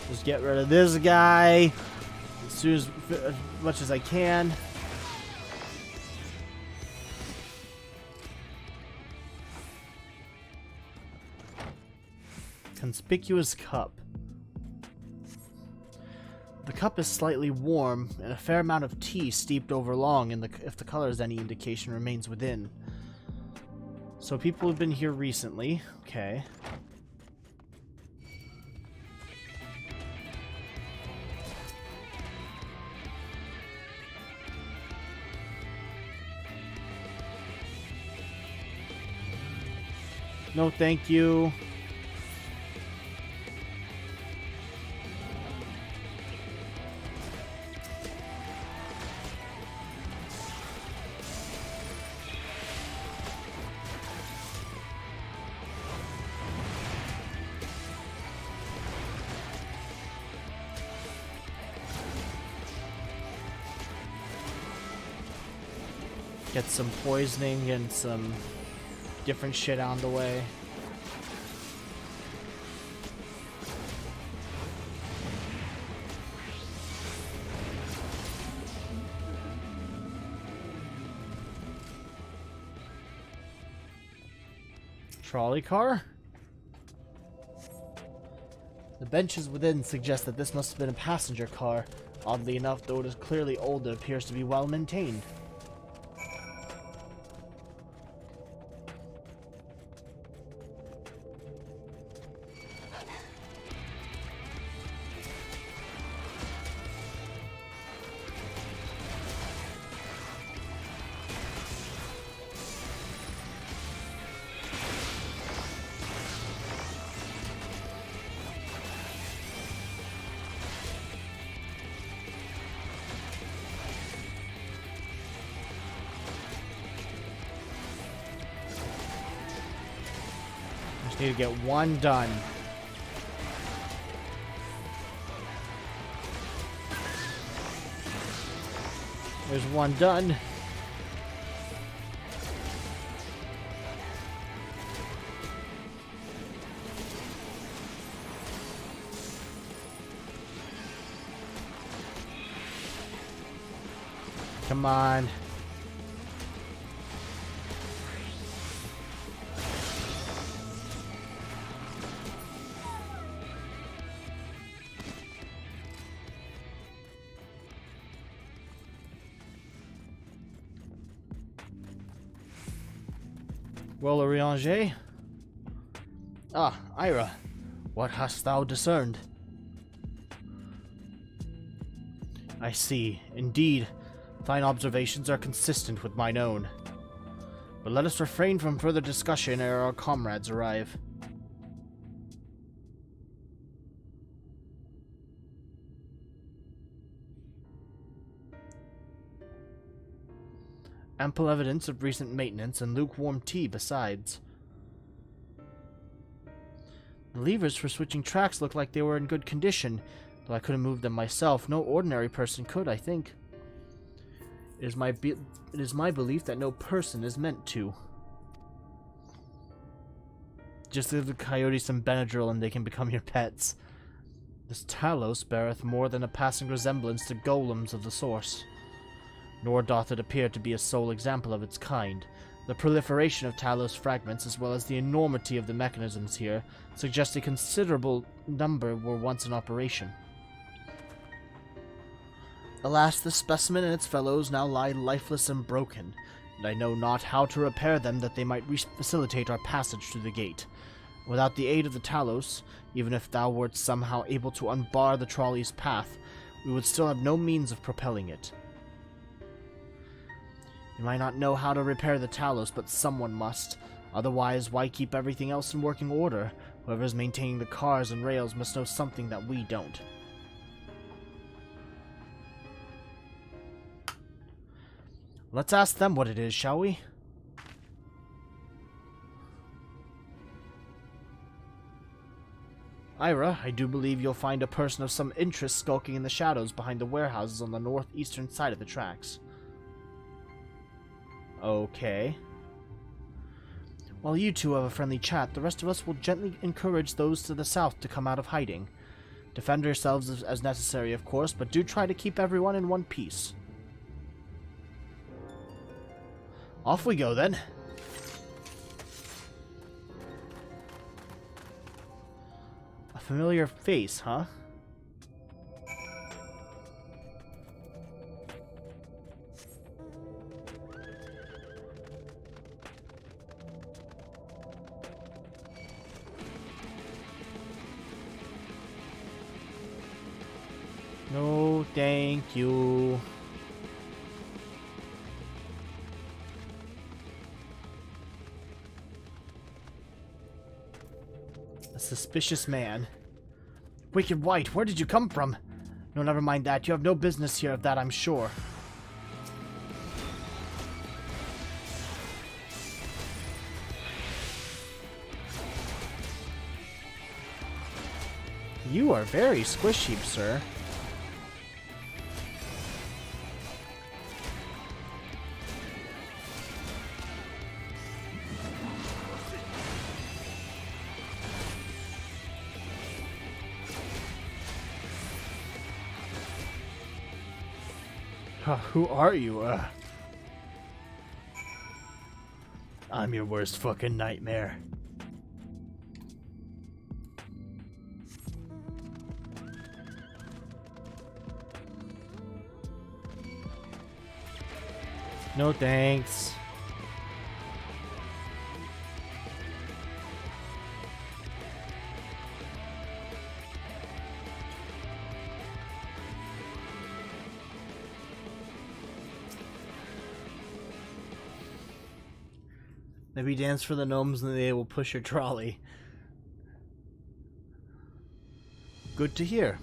Just get rid of this guy as much as I can. Conspicuous cup. The cup is slightly warm, and a fair amount of tea steeped over long, and if the color is any indication, remains within. So people have been here recently. Okay. No, thank you. Get some poisoning and some different shit on the way. Trolley car? The benches within suggest that this must have been a passenger car. Oddly enough, though it is clearly old, it appears to be well maintained. Need to get one done. There's one done. Come on. Well, Rianger? Ah, Ira, what hast thou discerned? I see. Indeed, thine observations are consistent with mine own. But let us refrain from further discussion ere our comrades arrive. Ample evidence of recent maintenance and lukewarm tea besides. The levers for switching tracks looked like they were in good condition, though I couldn't move them myself. No ordinary person could, I think. It is my belief that no person is meant to. Just give the coyotes some Benadryl and they can become your pets. This Talos beareth more than a passing resemblance to golems of the source. Nor doth it appear to be a sole example of its kind. The proliferation of Talos fragments, as well as the enormity of the mechanisms here, suggest a considerable number were once in operation. Alas, this specimen and its fellows now lie lifeless and broken, and I know not how to repair them that they might facilitate our passage through the gate. Without the aid of the Talos, even if thou wert somehow able to unbar the trolley's path, we would still have no means of propelling it. You might not know how to repair the Talos, but someone must. Otherwise, why keep everything else in working order? Whoever's maintaining the cars and rails must know something that we don't. Let's ask them what it is, shall we? Ira, I do believe you'll find a person of some interest skulking in the shadows behind the warehouses on the northeastern side of the tracks. Okay. While you two have a friendly chat, the rest of us will gently encourage those to the south to come out of hiding. Defend yourselves as necessary, of course, but do try to keep everyone in one piece. Off we go, then. A familiar face, huh? No, thank you. A suspicious man. Wicked White, where did you come from? No, never mind that. You have no business here, of that I'm sure. You are very squishy, sir. Who are you, I'm your worst fucking nightmare. No thanks. Maybe dance for the gnomes and they will push your trolley. Good to hear.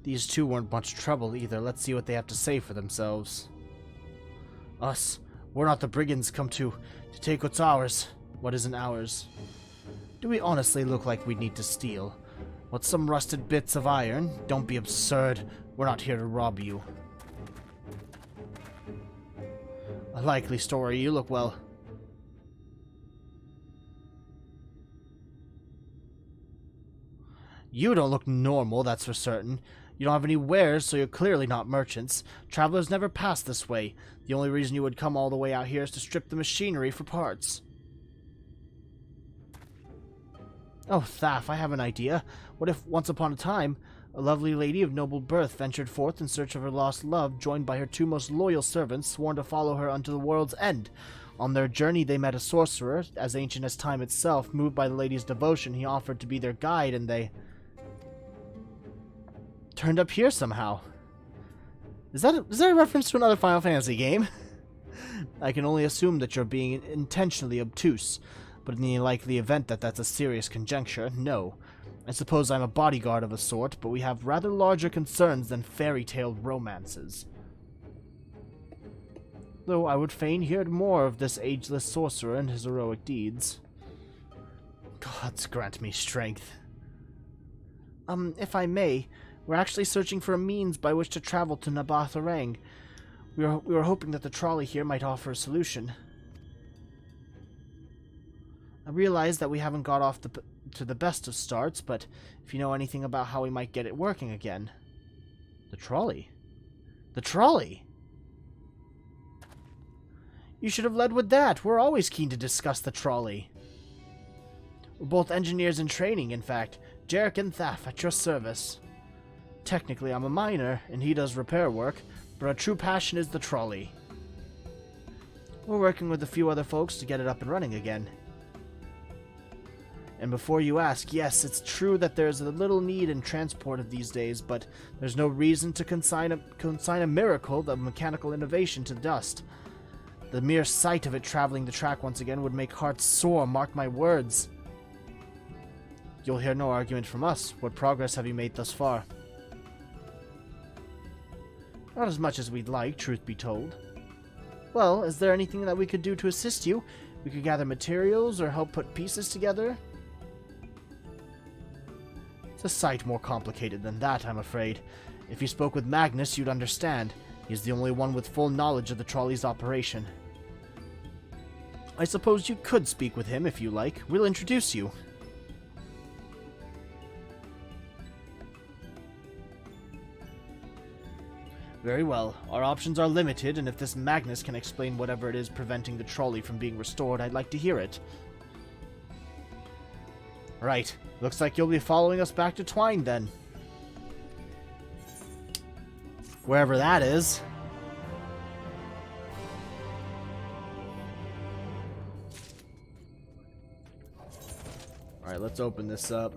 These two weren't much trouble either. Let's see what they have to say for themselves. Us. We're not the brigands come to take what's ours. What isn't ours? Do we honestly look like we need to steal? What's some rusted bits of iron? Don't be absurd. We're not here to rob you. A likely story. You look well. You don't look normal, that's for certain. You don't have any wares, so you're clearly not merchants. Travelers never pass this way. The only reason you would come all the way out here is to strip the machinery for parts. Oh, Ffxiv, I have an idea. What if, once upon a time, a lovely lady of noble birth ventured forth in search of her lost love, joined by her two most loyal servants, sworn to follow her unto the world's end. On their journey they met a sorcerer, as ancient as time itself. Moved by the lady's devotion, he offered to be their guide, and they turned up here somehow. Is that a reference to another Final Fantasy game? I can only assume that you're being intentionally obtuse, but in the likely event that that's a serious conjecture, no. I suppose I'm a bodyguard of a sort, but we have rather larger concerns than fairy tale romances. though I would fain hear more of this ageless sorcerer and his heroic deeds. Gods grant me strength. If I may, we're actually searching for a means by which to travel to Nabatharang. We were hoping that the trolley here might offer a solution. I realize that we haven't got off to the best of starts, but if you know anything about how we might get it working again. The trolley? The trolley? You should have led with that. We're always keen to discuss the trolley. We're both engineers in training, in fact. Jarek and Ffxiv at your service. Technically, I'm a miner, and he does repair work, but our true passion is the trolley. We're working with a few other folks to get it up and running again. And before you ask, yes, it's true that there's a little need in transport of these days, but there's no reason to consign a miracle of mechanical innovation to dust. The mere sight of it traveling the track once again would make hearts sore, mark my words. You'll hear no argument from us. What progress have you made thus far? Not as much as we'd like, truth be told. Well, is there anything that we could do to assist you? We could gather materials or help put pieces together? It's a sight more complicated than that, I'm afraid. If you spoke with Magnus, you'd understand. He's the only one with full knowledge of the trolley's operation. I suppose you could speak with him if you like. We'll introduce you. Very well. Our options are limited, and if this Magnus can explain whatever it is preventing the trolley from being restored, I'd like to hear it. Right. Looks like you'll be following us back to Twine, then. Wherever that is. Alright, let's open this up.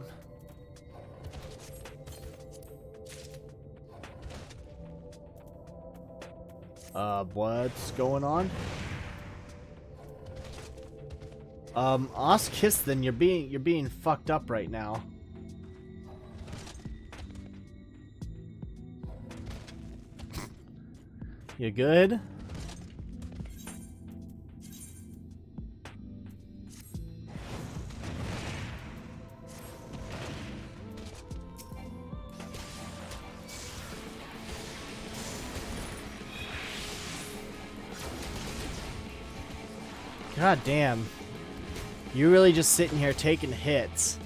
What's going on? Oskiston, you're being fucked up right now. You good? God damn. You're really just sitting here taking hits.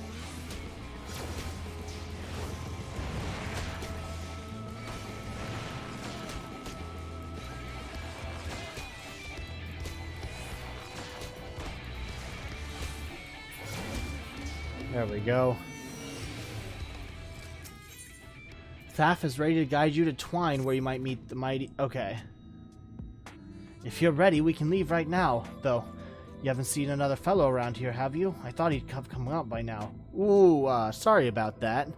There we go. Ffxiv is ready to guide you to Twine, where you might meet the mighty... Okay. If you're ready, we can leave right now, though. You haven't seen another fellow around here, have you? I thought he'd have come out by now. Ooh, sorry about that.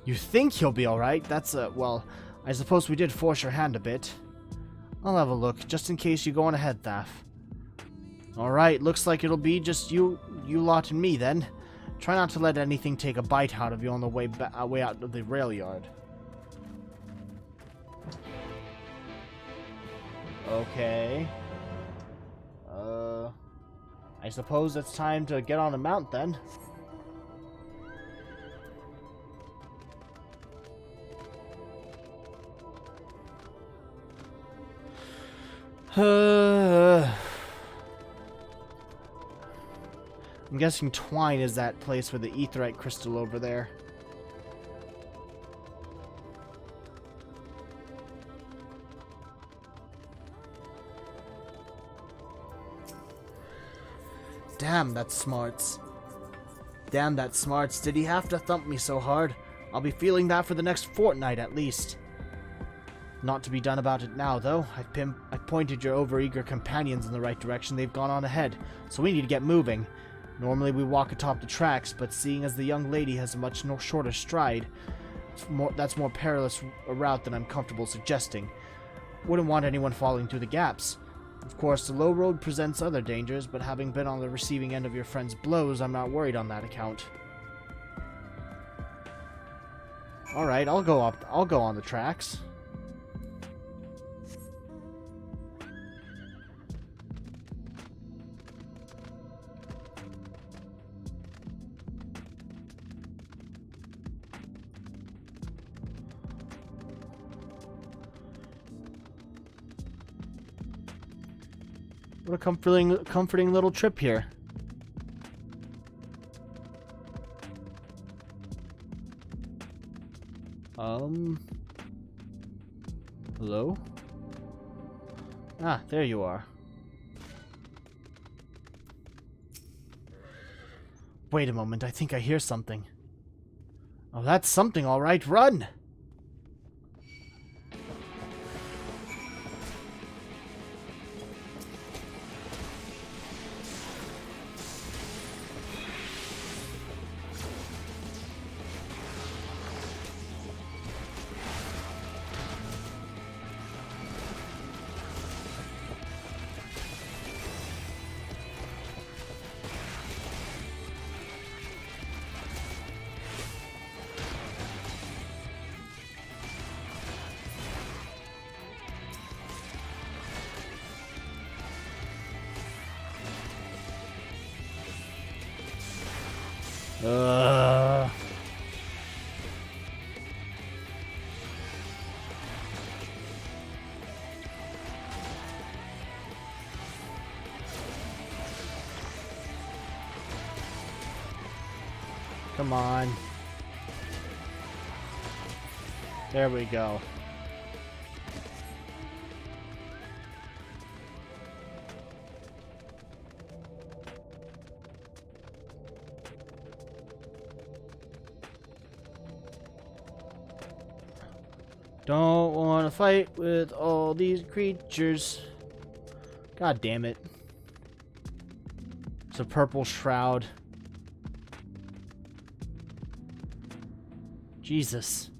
You think he'll be alright? That's, well, I suppose we did force your hand a bit. I'll have a look, just in case you go on ahead, Ffxiv. Alright, looks like it'll be just you lot and me, then. Try not to let anything take a bite out of you on the way out of the rail yard. Okay. I suppose it's time to get on a mount then. I'm guessing Twine is that place with the aetheryte crystal over there. Damn, that's smarts. Damn, that's smarts. Did he have to thump me so hard? I'll be feeling that for the next fortnight at least. Not to be done about it now, though. I've pointed your overeager companions in the right direction. They've gone on ahead, so we need to get moving. Normally we walk atop the tracks, but seeing as the young lady has a much shorter stride, that's more perilous a route than I'm comfortable suggesting. Wouldn't want anyone falling through the gaps. Of course, the low road presents other dangers, but having been on the receiving end of your friend's blows, I'm not worried on that account. Alright, I'll go on the tracks. What a comforting little trip here. Hello? Ah, there you are. Wait a moment, I think I hear something. Oh, that's something, all right. Run! Come on. There we go. Don't want to fight with all these creatures. God damn it. It's a purple shroud. Jesus.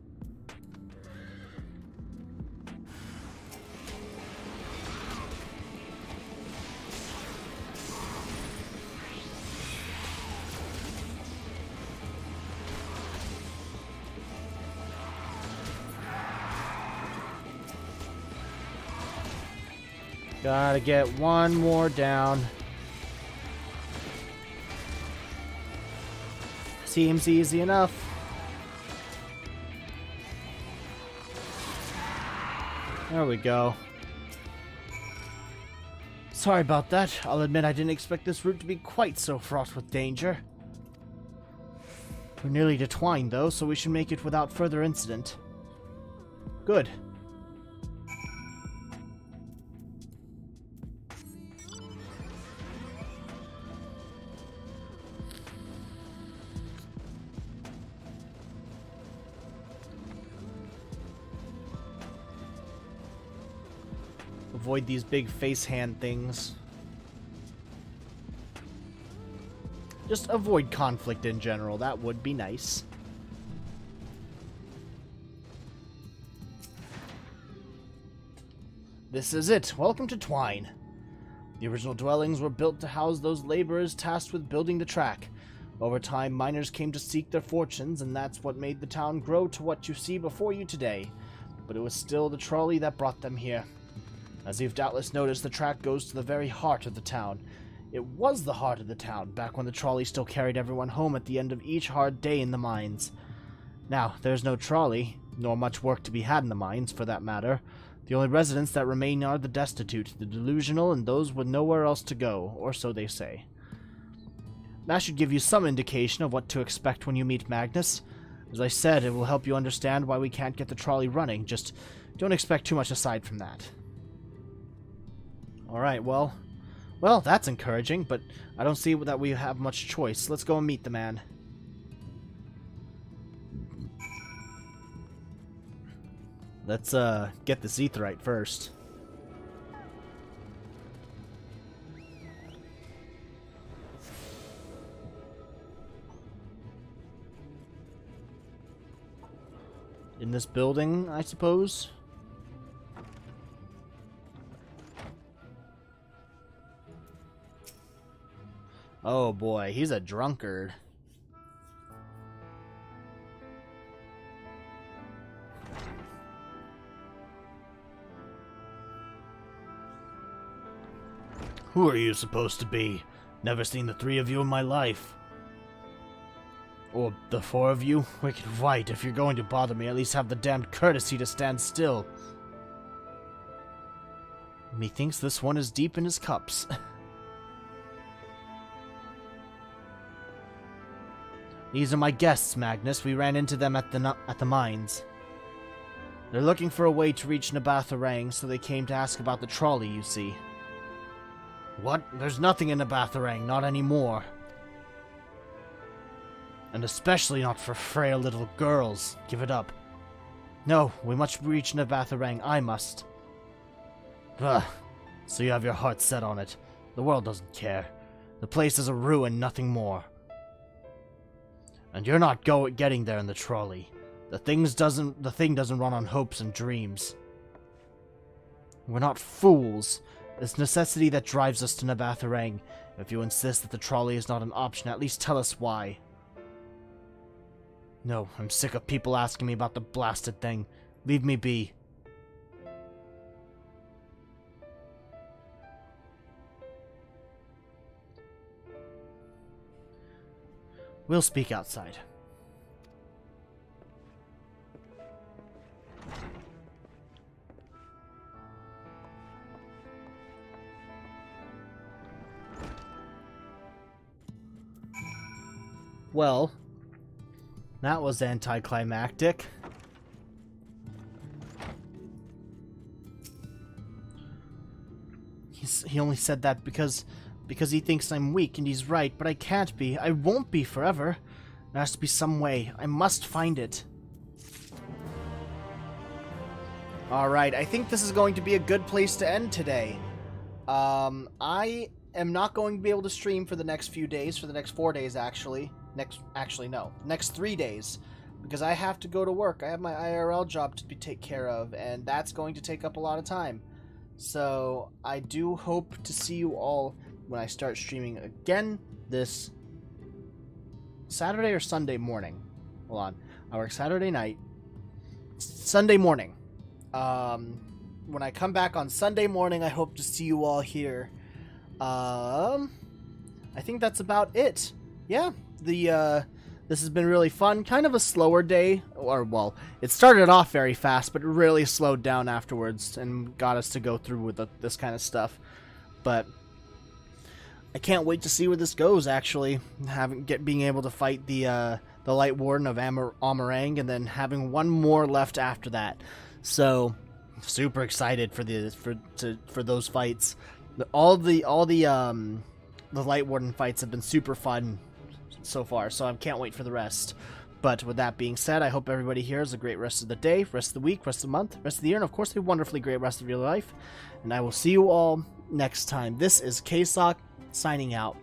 Gotta get one more down. Seems easy enough. There we go. Sorry about that. I'll admit I didn't expect this route to be quite so fraught with danger. We're nearly to Twine, though, so we should make it without further incident. Good. Avoid these big face hand things. Just avoid conflict in general. That would be nice. This is it. Welcome to Twine. The original dwellings were built to house those laborers tasked with building the track. Over time, miners came to seek their fortunes, and that's what made the town grow to what you see before you today. But it was still the trolley that brought them here. As you've doubtless noticed, the track goes to the very heart of the town. It was the heart of the town, back when the trolley still carried everyone home at the end of each hard day in the mines. Now, there's no trolley, nor much work to be had in the mines, for that matter. The only residents that remain are the destitute, the delusional, and those with nowhere else to go, or so they say. That should give you some indication of what to expect when you meet Magnus. As I said, it will help you understand why we can't get the trolley running, just don't expect too much aside from that. Alright, well, that's encouraging, but I don't see that we have much choice. Let's go and meet the man. Let's, get this Aetherite first. In this building, I suppose? Oh boy, he's a drunkard. Who are you supposed to be? Never seen the three of you in my life. Or the four of you? Wicked white, if you're going to bother me, at least have the damned courtesy to stand still. Methinks this one is deep in his cups. These are my guests, Magnus. We ran into them at the mines. They're looking for a way to reach Nabatharang, so they came to ask about the trolley, you see. What? There's nothing in Nabatharang, not anymore. And especially not for frail little girls. Give it up. No, we must reach Nabatharang. I must. Ugh. So you have your heart set on it. The world doesn't care. The place is a ruin, nothing more. And you're not getting there in the trolley. The thing doesn't run on hopes and dreams. We're not fools. It's necessity that drives us to Nabatharang. If you insist that the trolley is not an option, at least tell us why. No, I'm sick of people asking me about the blasted thing. Leave me be. We'll speak outside. Well, that was anticlimactic. He only said that because he thinks I'm weak, and he's right, but I can't be. I won't be forever. There has to be some way. I must find it. Alright, I think this is going to be a good place to end today. I am not going to be able to stream for the next few days, for the next 4 days, actually. Next 3 days. Because I have to go to work. I have my IRL job to take care of, and that's going to take up a lot of time. So, I do hope to see you all when I start streaming again this Saturday or Sunday morning. Hold on. I work Saturday night. Sunday morning. When I come back on Sunday morning, I hope to see you all here. I think that's about it. Yeah, this has been really fun. Kind of a slower day, or well, it started off very fast, but it really slowed down afterwards and got us to go through with this kind of stuff. But I can't wait to see where this goes. Actually, being able to fight the Light Warden of Amerang, and then having one more left after that. So super excited for those fights. All the Light Warden fights have been super fun so far, so I can't wait for the rest. But with that being said, I hope everybody here has a great rest of the day, rest of the week, rest of the month, rest of the year, and of course a wonderfully great rest of your life. And I will see you all next time. This is K-Sawk signing out.